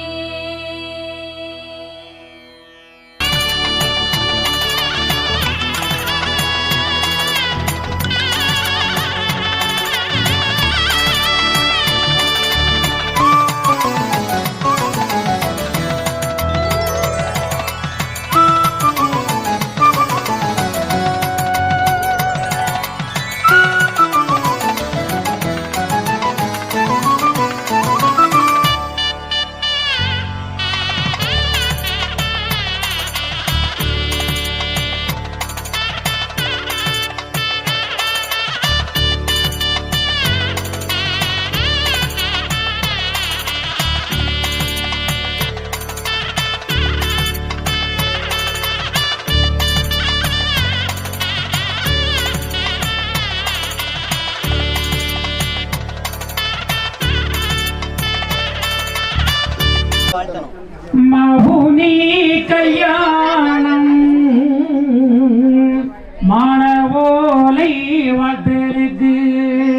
மவுனி கல்யாணம் மாணவோலை வதற்கு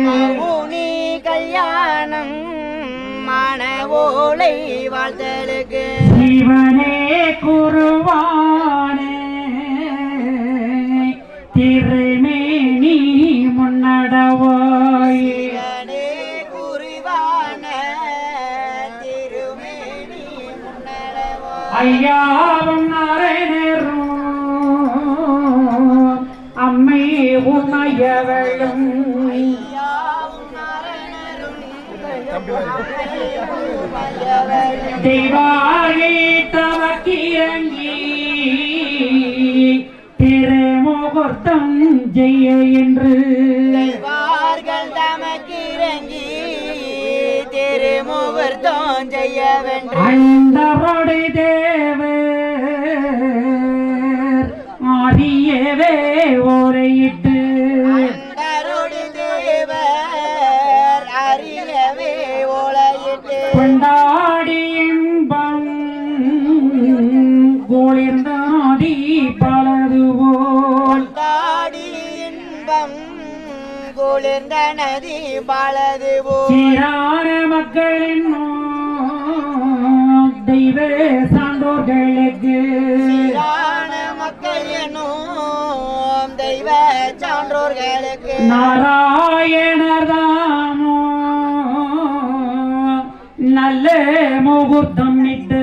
மவுனி கல்யாணம் மாணவோலை வாழ்த்தலுக்கு சிவனே குருவானே திருமேனி முன்னடவாய் சிவனே குருவான திருமேனி முன்னடவாய் ஐயாவும் நாரணரும் அம்மை உமையவளும் ஐயாவும் நாரணரும் தெய்வாகி தமக்கிறங்கி திருமுகூர்த்தம் செய்ய என்று தெய்வார்கள் தமக்கிறங்கி திருமுகூர்த்தம் செய்ய வேண்டும் அந்தரோடு தேவர் ஆதியவே ஓரையிட்டு அந்தரோடு தேவர் அறியவே ஓலையிட்டு கொண்டாடி இன்பம் கோளிர்ந்தாதி பலதுவோல் தாடி இன்பம் குளிர்ந்த நதி பாலது சீரான மக்களின் தெய்வ சான்றோர்களுக்கு போரான மக்கள் என்னும் தெய்வ சான்றோர்களுக்கு நாராயணர் தாமோ நல்ல முகூர்த்தம் இட்டு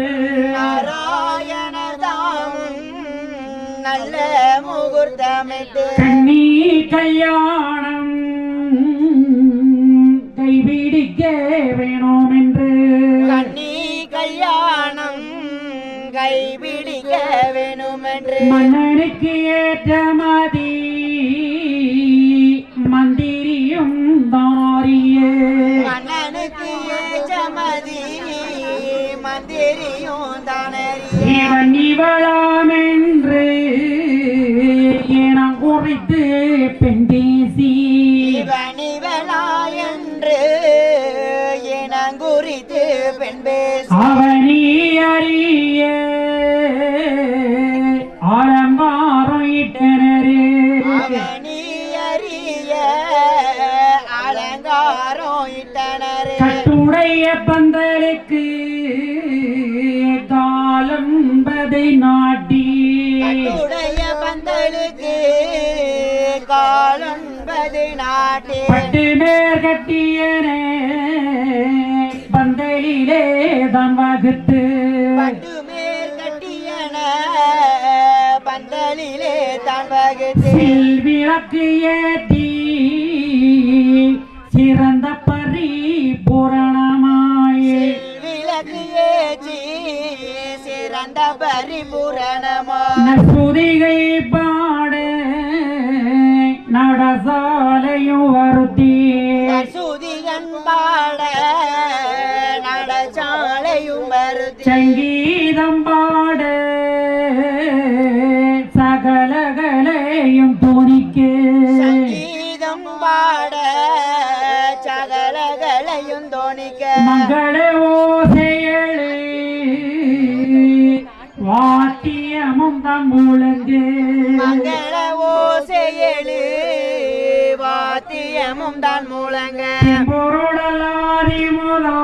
நாராயணர் தாமும் நல்ல முகூர்த்தமிட்டு கண்ணி கல்யாணம் கைபிடிக்க வேணும் என்று கண்ணி கல்யாணம் கைபிடிக்க வேணுமென்று மன்னனுக்கு ஏற்ற மதி மந்திரியும் தாரிய மன்னனுக்கு ஏற்றமதி மந்திரியும் தானறிய இவன் இவளாம் என்று இனம் குறித்து பெண் பேசி இவனிவளா என்று இனங்குறித்து பெண் பேசி அவனி அறிய ஆலங்காரம் இட்டனரே அவனி அறிய அலங்கார எல்லாரும் இட்டனரே கட்டுடைய பந்தலுக்கு காலம்பதை நாட்டி கட்டுடைய பந்தலுக்கு காலொன்பது நாட்டே பட்டு மேற் கட்டியனே பந்தலிலே தான் வகுத்து பட்டு மேல் கட்டியன பந்தலிலே தான் வகுத்து விளக்கு ஏற்றி சிறந்த பரிபூரணமாயே விளக்கு ஏற்றி சிறந்த பரிபூரணமா நற்புதிகை பாட நடசாலையும் வருத்தி சுதிகன் பாட நடச்சாலையும் வருத்தி சங்கீதம் பாட சகலகலையும் துணிக்க சங்கீதம் பாட சகலகளையும் தோணிக்க மங்கள ஓசையளு வாத்தியமும் தம் முழங்கு மங்கள ஓசையெழு வாத்தியமும் தான் முழங்க பொருடலாதி முதல்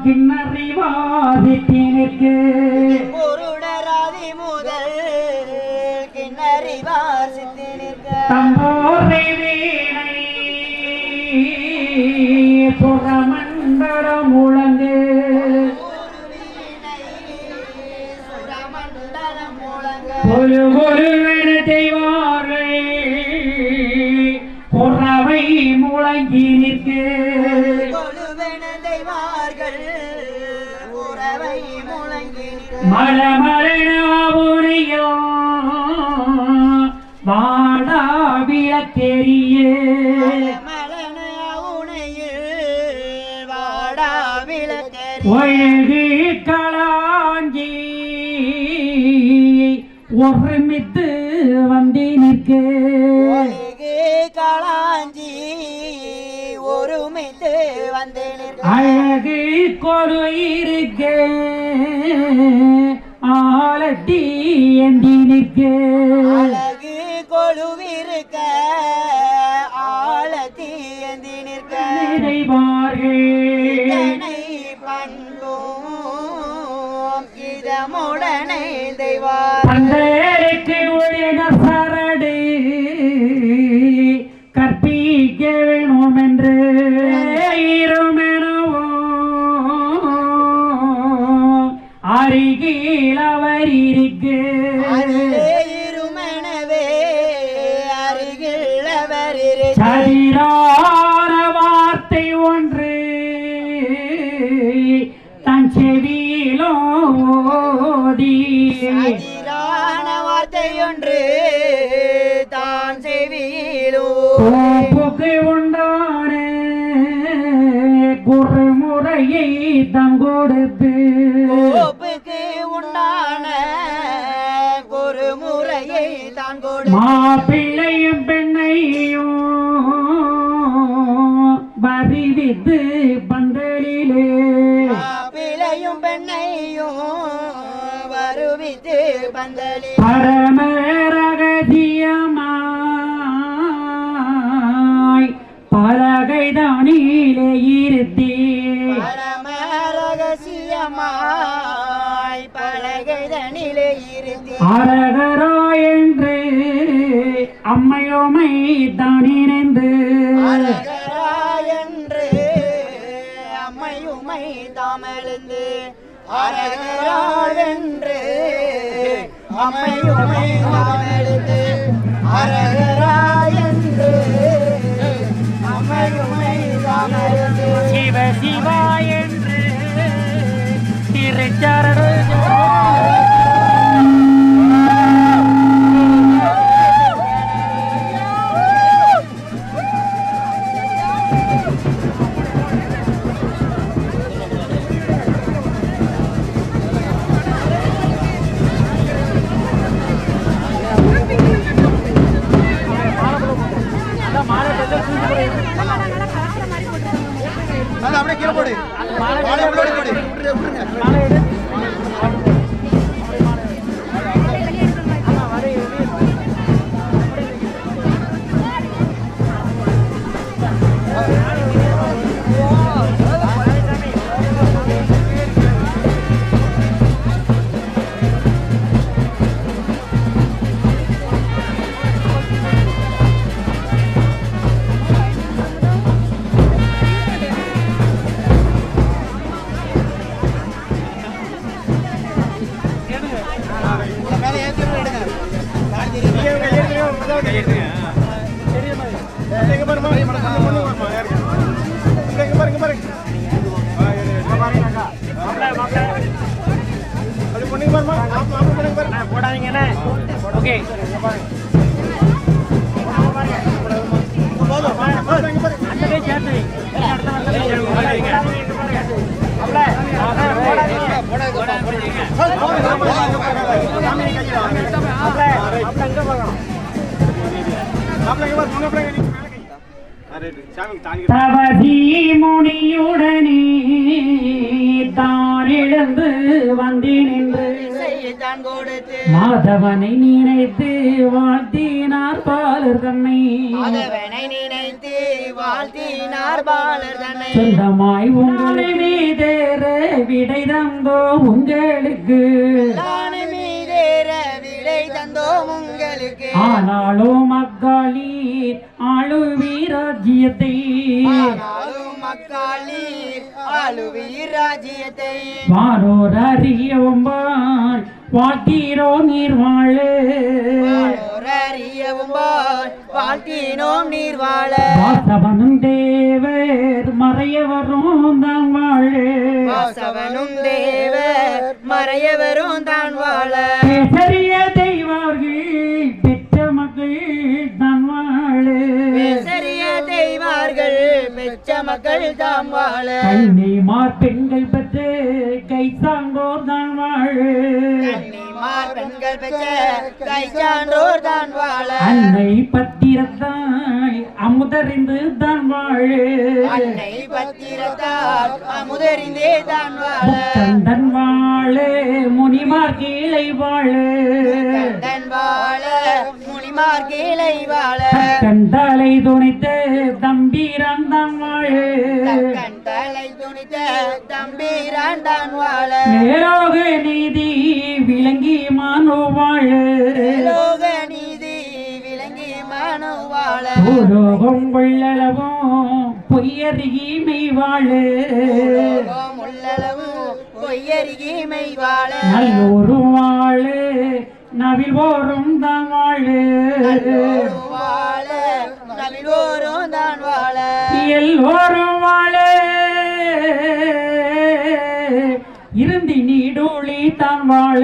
கிண்ணறி வாசித்தினுக்கு பொருடராதி முதல் கிண்ணறி வாசித்து நிற்க தம்போரை வீணை புறமண்டல முழங்கு சுரமண்டலம் முழங்க ஒரு ஒருவன செய்வார்கள் புறவை முழங்கி நிற்க கொழுவென தெய்வார்கள் உறவை முழங்கி நிற்க மலமலனாவுரையோ வாடா விளக்கெரிய மலன உனையில் வாடா விளக்கறி ஒழுகு களஞ்சி ஒருமித்து வந்து நிற்க ஒழுகு களஞ்சி ஒருமித்து வந்து நிற்க அழகு கொரு இருக்க ஆலட்டி ஏந்தி நிற்க அழகு கொழுவிருக்க ஆழத்தி ஏந்தி நிற்க நினைவார்கள் இதனை பண்போம் இதமுடனை தெய்வார் தந்தைக்கு ஒழின சரடு கற்பிக்க வேணும் என்று இருமெனவோ அருகில் அவர் இருக்கு இருமனவே அருகில் அவர் இரு சதிரான வார்த்தை ஒன்று தன் செவியிலோ ஓதி அதிரான வார்த்தையொன்று தான் செவியிலோ கோப்புக்கு உண்டான குறுமுறையை தம் கொடுத்து கோப்புக்கு உண்டான ஒரு முறையை தான் கொடு மாப்பிள்ளையும் பெண்ணையும் வரிவித்து பந்தலிலே பிழையும் பெண்ணையும் வருவித்து பந்தலி பரம ரகசியமாய் பலகைதானிலே இருத்தி பரம ரகசியமாய் பலகைதனிலே இருத்தி அரகரா என்று அம்மையோமை தானினைந்து அரகரா என்று அம்மையுமை தாமெழுந்து அரகரா என்று அம்மையுமை தாமெழுந்து அரகரா என்று அம்மையுமை தாமெழுந்து சிவ சிவா என்று திருச்சரண அது அப்படியே கீழே போடு மாலை போடு போடாதீங்கண்ணே. ஓகே அண்ணனே சேர்த்து தவதி முனியுடனே தான் எழுந்து வந்து நின்று மாதவனை நினைத்து வாழ்த்தினார் பாலர் தன்னை சொந்தமாய் உங்களை மீதேற விடை தந்தோ உங்களுக்கு ஆனாலோ மக்காளீர் ஆளுவீர் ராஜ்யத்தை வானோர் அறியவும்பால் வாழ்த்தீரோ நீர் வாசவனும் தேவர் மறையவரும் தான் வாழ பெரிய தெய்வார்கள் பெற்ற மக்கள் தான் வாழ கண்ணை மார்பெண்கள் பெற்று கை சான்றோர் தான் வாழ அன்னை பத்திரத்தாய் அமுதறிந்து தான் தன் வாழ முனிமார் கீழை வாழ கண்டலை துணித்த தம்பீரான் தான் வாழ நேரோக நீதி விளங்கி மானோ வாழ பூலோகம் கொள்ளளவும் பொய்யருகீமை வாழ நல்லோரு வாழ நவில் ஓரும் தான் வாழ எல்லோரும் வாழ இருந்து நீடூழி தான் வாழ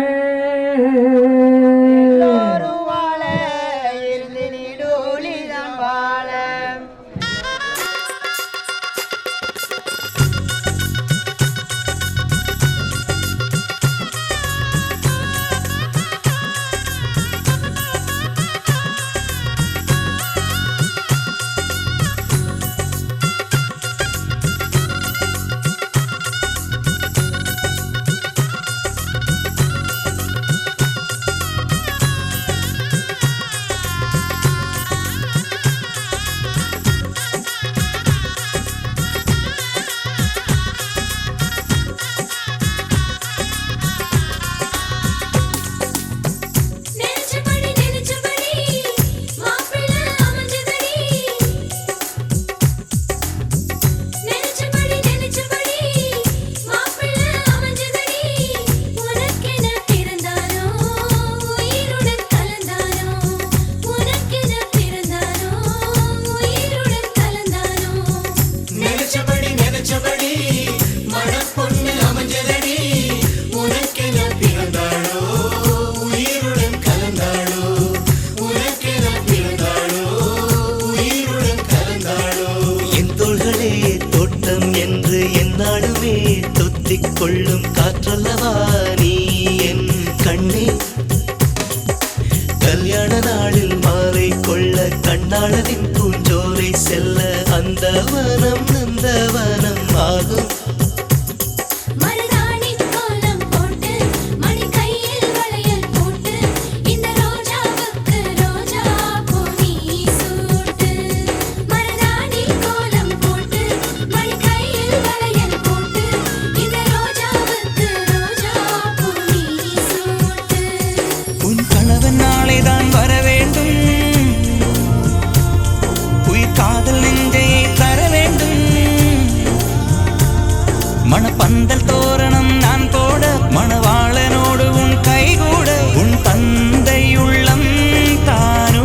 கொள்ளும் காற்றல்லவா நீ என் கண்ணே கல்யாண நாளில் மாலை கொள்ள கண்ணாளனின் பூஞ்சோலை செல்ல அந்த வனம் நந்தவனம் ஆகும் மணப்பந்தல் தோரணம் நான் போட மணவாளனோடு உன் கைகூட உன் தந்தை உள்ளம் தானூஞ்செல்லாட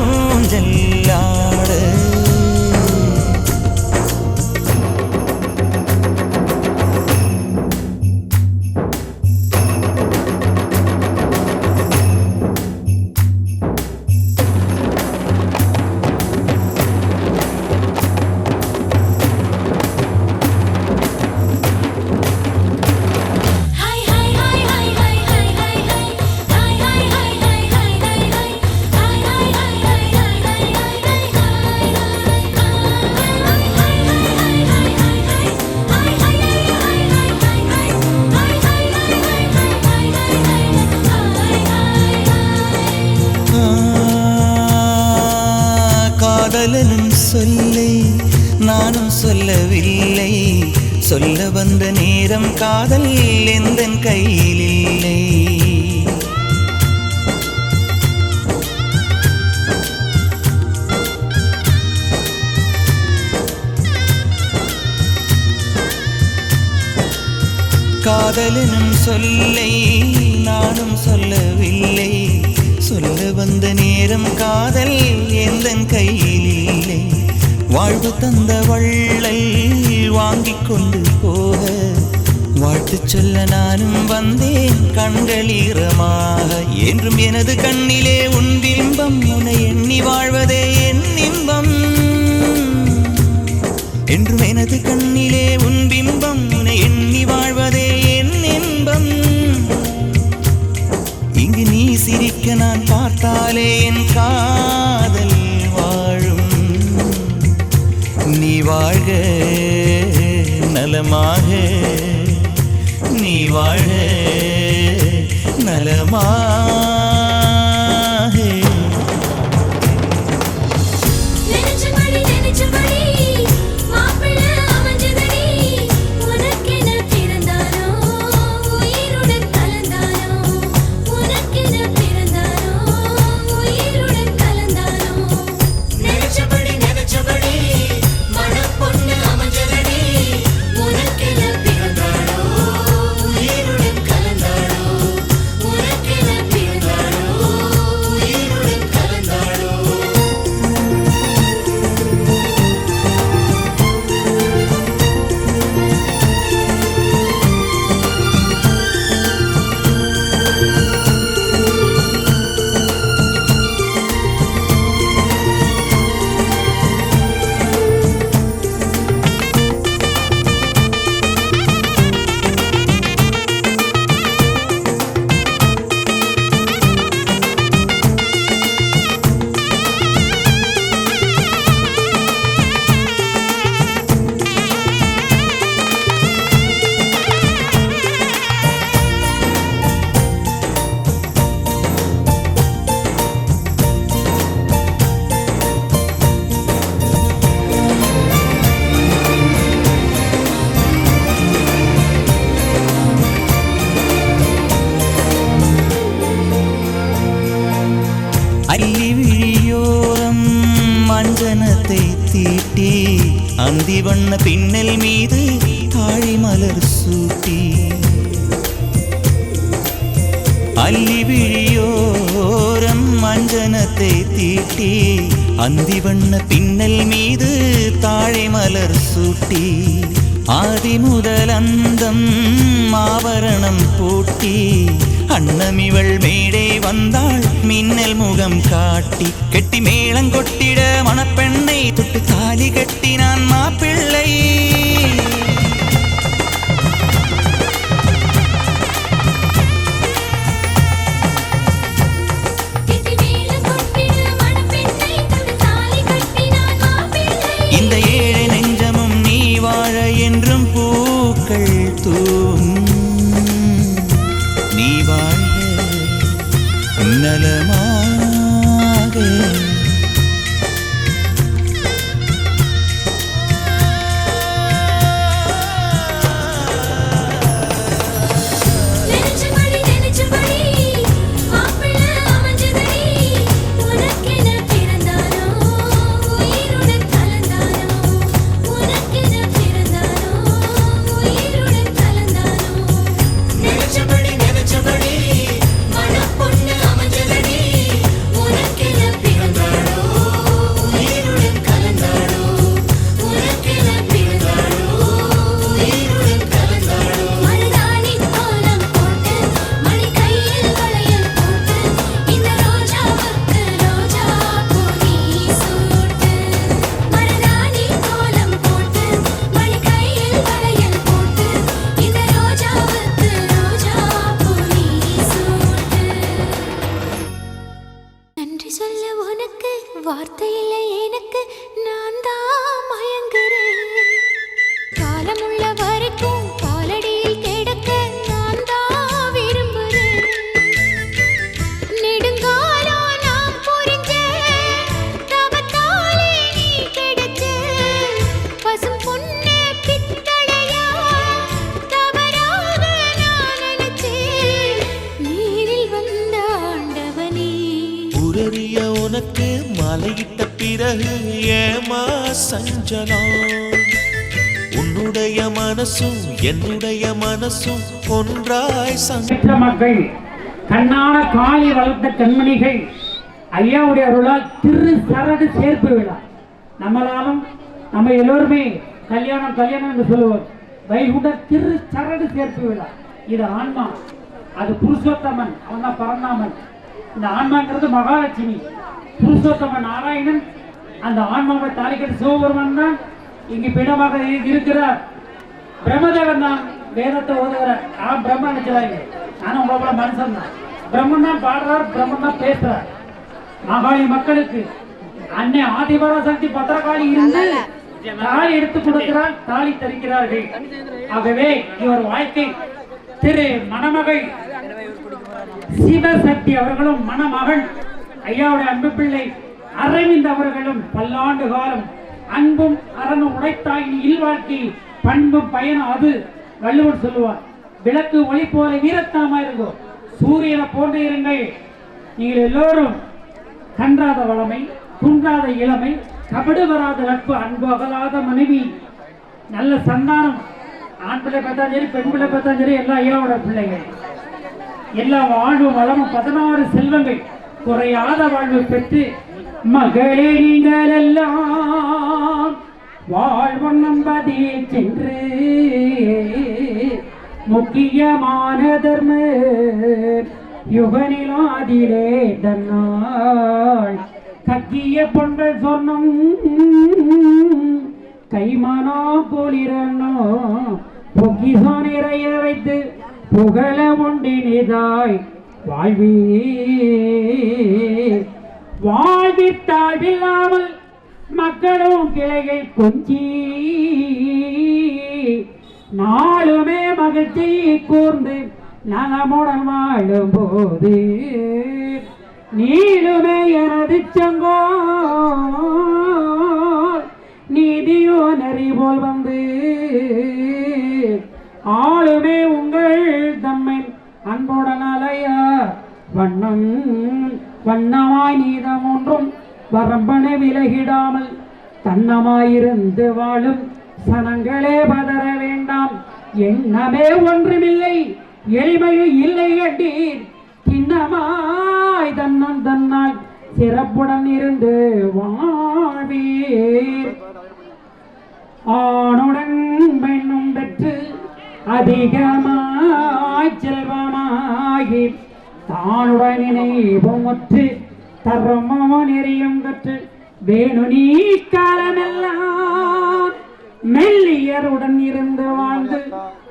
காதலனும் சொல்லை நானும் சொல்லவில்லை, சொல்ல வந்த நேரம் காதல் எந்தன் கையில் இல்லை. காதலனும் சொல்லை நானும் சொல்லவில்லை, சொல்ல வந்த நேரம் காதல் எந்தன் கையில் இல்லை. வாழ்வு தந்த வள்ளல் வாங்கிக் கொண்டு போக வாழ்த்து சொல்ல நானும் வந்தேன் கண்கள் ஈரமாக. என்றும் எனது கண்ணிலே உன் பிம்பம், உன்னை எண்ணி வாழ்வதே என் இன்பம். என்றும் எனது கண்ணிலே உன் பிம்பம், உன்னை எண்ணி வாழ்வதே என் இன்பம். இங்கு நீ சிரிக்க நான் பார்த்தாலே என் காதல் வாழும். நீ வாழ்க நலமாக, நீ வாழ்க நலமாக. அல்லி விழியோரம் மஞ்சனத்தை தீட்டி அந்தி வண்ண பின்னல் மீது தாழி மலர் சூட்டி. அல்லி விழியோரம் மஞ்சனத்தை தீட்டி அந்தி வண்ண பின்னல் மீது தாழை மலர் சூட்டி. ஆதி முதல் அந்தம் ஆபரணம் பூட்டி அன்னமிவள் மேடை வந்தாள் மின்னல் முகம் காட்டி. கெட்டி மேளங்கொட்டிட மணப்பெண்ணை தொட்டு தாலி கட்டினான் மாப்பிள்ளை. இந்த ஏழை நெஞ்சமும் நீ வாழ என்றும் பூக்கள் தூவும். நீ வாழ்க நலமாக. சஞ்சலம் உன்னுடைய மனசும் என்னுடைய மனசும் ஒன்றாய் பெற்ற மக்கள் கண்ணான காளி வளர்த்த கண்மணிகள் ஐயாவுடைய அருளால் திரு சரடு சேர்ப்பு விழா. நம்மளாலும் நம்ம எல்லோருமே கல்யாணம் கல்யாணம் என்று சொல்லுவோம். வைகுண்ட திரு சரடு சேர்ப்பு விழா. இது ஆன்மா, அது புருஷோத்தமன், அவன் தான் பரந்தாமன். இந்த ஆன்மாங்கிறது மகாலட்சுமி, புருஷோத்தமன் நாராயணன். அந்த ஆன்மாவை தாளிக்கிற சிவபெருமான் தான் இங்கு பீடமாக இருக்கிறார். பிரம்மதேவன் தான் வேதத்தை ஓதுகிறார். பிரம்ம நினைச்சாங்க, நானும் உங்களை போல மனுஷன் தான். பிரம்மன் தான் பாடுறார், பிரம்மன் தான் பேசுறார். மகாளி மக்களுக்கு அன்னை ஆதிபராசக்தி பத்திரகாளி இருந்து தாலி எடுத்து கொடுக்கிறார், தாலி தரிக்கிறார்கள். ஆகவே இவர் வாழ்க்கை திரு மணமகள் சிவசக்தி அவர்களும் மணமகன் ஐயாவுடைய அன்பு பிள்ளை அரவிந்த் அவர்களும் பல்லாண்டு காலம் அன்பும் அறனும் உடைத்தாயின் இல்வாழ்க்கை பண்பும் பயணம். அது வள்ளுவர் சொல்லுவார், விளக்கு ஒளி போல வீரத்தாமா இருக்கும், சூரியனை போன்று இருங்கள். நீங்கள் எல்லோரும் கன்றாத வளமை, குன்றாத இளமை, கபடு வராத நட்பு, அன்பு அகலாத மனைவி, நல்ல சந்தானம். ஆண் பிள்ளை பார்த்தாலும் சரி, பெண் பிள்ளை பார்த்தாலும் சரி, எல்லா ஐயாவோட பிள்ளைகள், எல்லா வாழ்வும் வளமும் 16 செல்வங்கள் குறையாத வாழ்வு பெற்று மகளே நீங்கள் எல்லாம் வாழ்வண்ணம்பதே சென்று முக்கியமான தர்ம யுகனிலாதிலே தன்னாள் கக்கிய பொங்கல் சொன்னும் கைமானோ குளிரனோ பொக்கிசோ நிறைய வைத்து புகழ உண்டினிதாய் வாழ்வி வாழ்வித்தாழ்வில்லாமல் மக்களும் கிளைகள் கொஞ்சி நாளுமே மகிழ்ச்சி கூர்ந்து நலமுடன் வாழும் போது நீளுமே எனது சங்கோ நீதியோ நெறி போல் வந்து ஆளுமே உங்கள் தம்மை அன்புடன் அலையா வண்ணம் வண்ணமாய் நீதம் ஒன்றும் வரம்பனை விலகிடாமல் தன்னமாயிருந்து வாழும் சனங்களே பதற வேண்டாம். எண்ணமே ஒன்றுமில்லை, எளிமையும் இல்லை அட்டீர், கிண்ணமாய் தன்னன் தன்னால் சிறப்புடன் இருந்து வாழ்வீர். ஆணுடன் பெண்ணும் பெற்று அதிகமாய் செல்வமாகி தானுடன் இணைவும் முற்று தர்மமோ நெறியும் கற்று வேணு நீ காலமெல்லாம் மெல்லியருடன் இருந்து வாழ்ந்து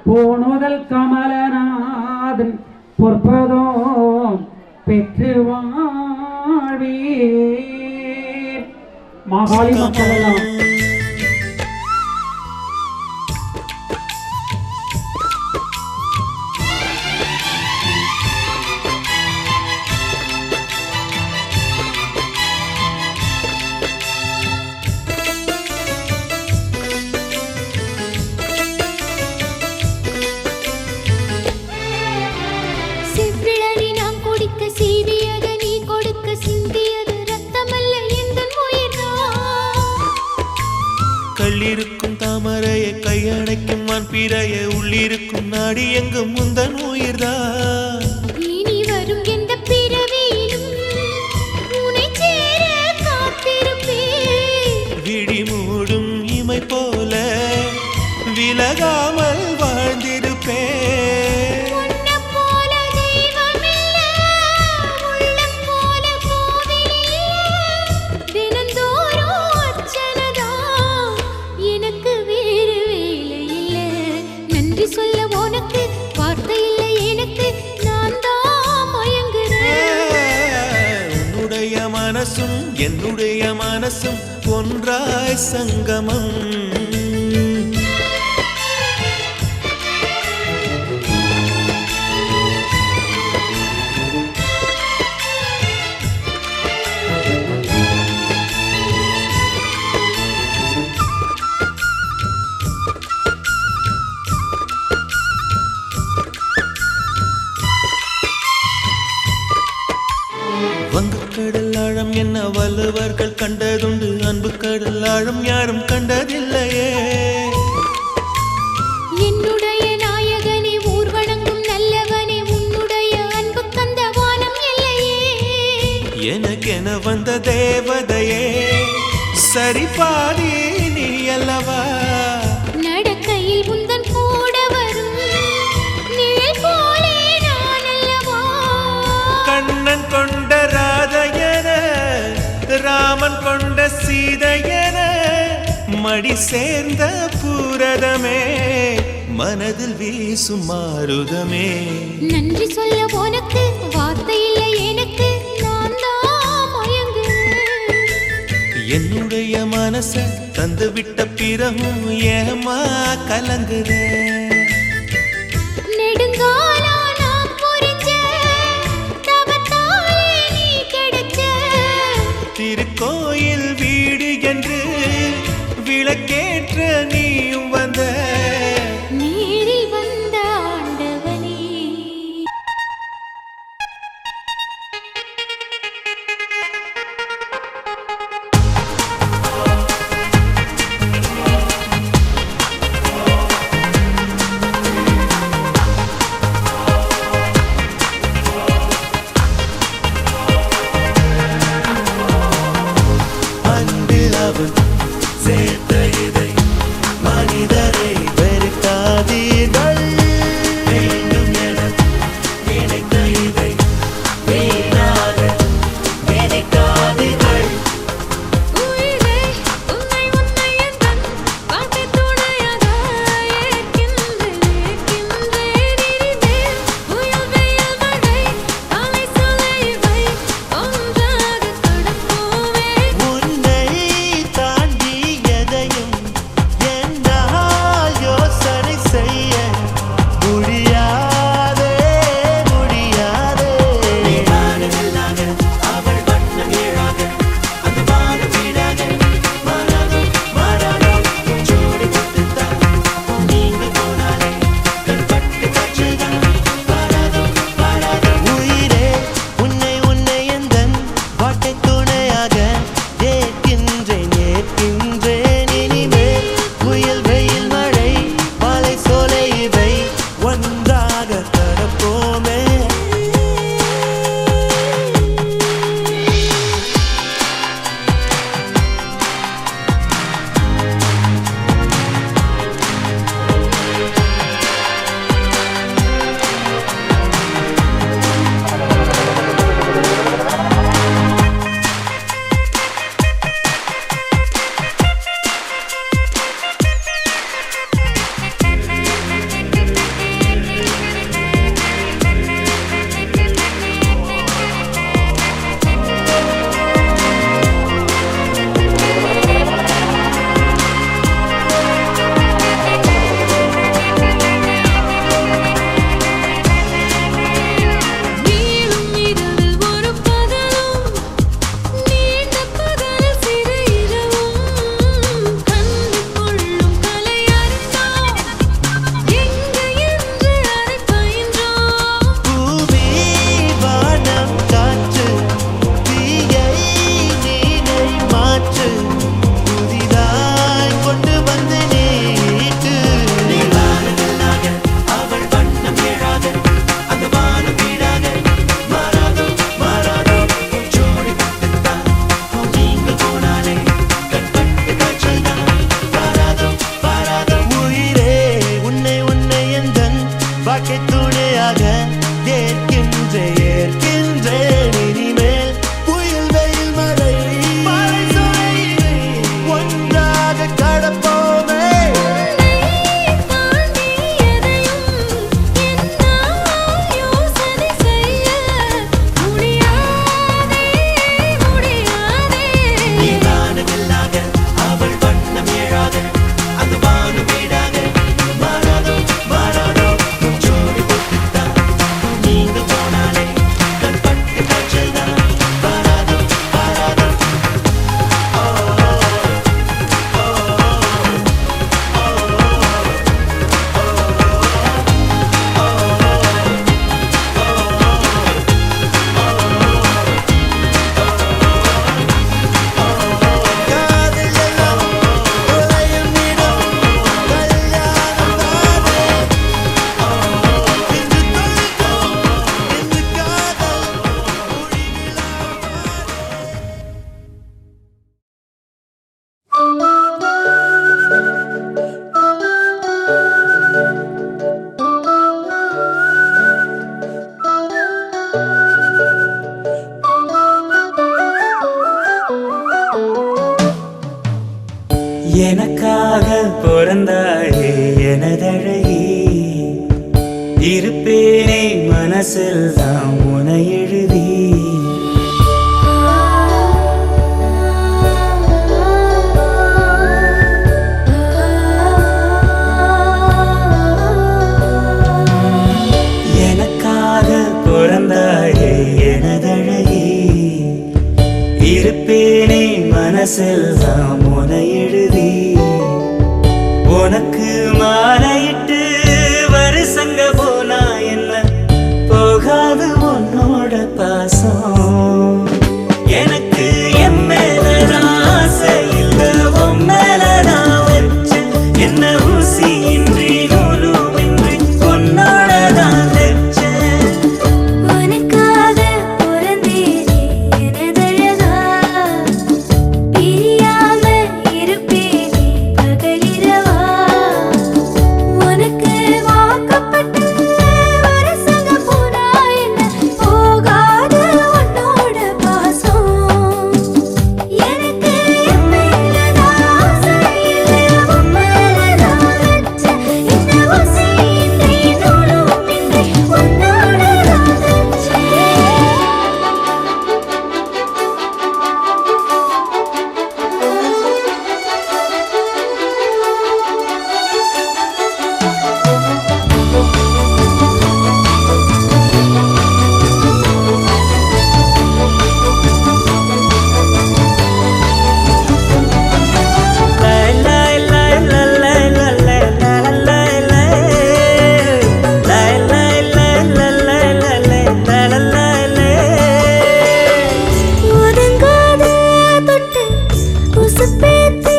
போனுதல் கமலநாதன் பொற்பதோ பெற்று வாழ்வீர். மகாளி மக்கள் எல்லாம் கள்ளிருக்கும் தாமரையை கையணைக்கும் வான்பிறைய உள்ளிருக்கும் நாடி எங்கும் முந்தன் உயிர்தான். இனி வரும் எந்த பிறவியிலும் உன்னை சேர காத்திருப்பேன். விழி மூடும் இமை போல விலகாமல் வாழ்ந்திருப்பேன். மனசும் என்னுடைய மனசும் ஒன்றாய் சங்கமம். வங்கக்கடல் ஆழம் என்ன வல்லவர்கள் கண்டதுண்டு அன்பு கடல் ஆழம் யாரும் கண்டதில்லையே என்னுடைய நாயகனே ஊர்வணங்கும் நல்லவனே உன்னுடைய அன்பு கந்த வானம் இல்லையே எனக்கென வந்த தேவதையே சரி பாதி நீ அல்லவா நடக்கையில் உந்தன் கூட வரும் நிழல் போலே நான் அல்லவா கண்ணன் கொண்ட ராதையன ராமன் கொண்ட சீதையன மடி சேர்ந்த பூரதமே மனதில் வீசும் மாருதமே நன்றி சொல்ல உனக்கு வார்த்தை இல்லை எனக்கு நான் தான் மயங்குறேன் என்னுடைய மனச தந்து விட்ட பிறகும் ஏமா கலங்குதே நெடுங்காலா நான் புரிஞ்ச தவத்தாலே நீ கிடைச்ச திருக்கோயில் வீடு என்று விளக்கேற்ற நீயும் வந்த நீரில் வந்த ஆண்டவனே எனதழகி இருப்பேனே மனசில் தான் உனை எழுதி எனக்காக பிறந்தாயே எனதழகி இருப்பேனே மனசில் தான் உனை எழுதி உனக்கு மாலையிட்டு வருஷங்க போனா என்ன போகாது உன்னோட பாசம் எனக்கு என் மேல ஆசை இல்ல உன் மேல நான் வச்ச என்ன ஊசி இன்றி நூலும் இன்றி உன்னோட தான் வச்சேன் உனக்காக பிறந்தேனே எனதழகா பிரியாம இருப்பேனே பகலிரவா உனக்கு வாக்கப்பட்ட வருஷங்க போனா என்ன போகாது உன்னோட பாசம் எனக்கு என் மேல ஆசை இல்லை உன் மேல நான் வச்ச இந்த ஊசி இன்றி நூலும் இன்றி உன்னோட தான் வச்சேன் ஒதுங்காத தொட்டு உசுப்பேத்தி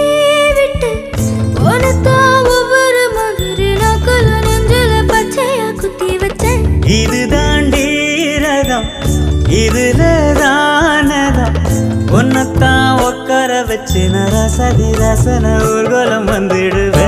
விட்டு உனக்கா ஒவ்வொரு மாதிரி நாக்குல நெஞ்சில பச்சையா குத்தி வச்சேன் இது தாண்டி ரகம் இதுல தானதம் உன்னத்தான் உட்கார வச்சு நான் ரசதி ரசன ஊர்வலம் வந்துடுவேன்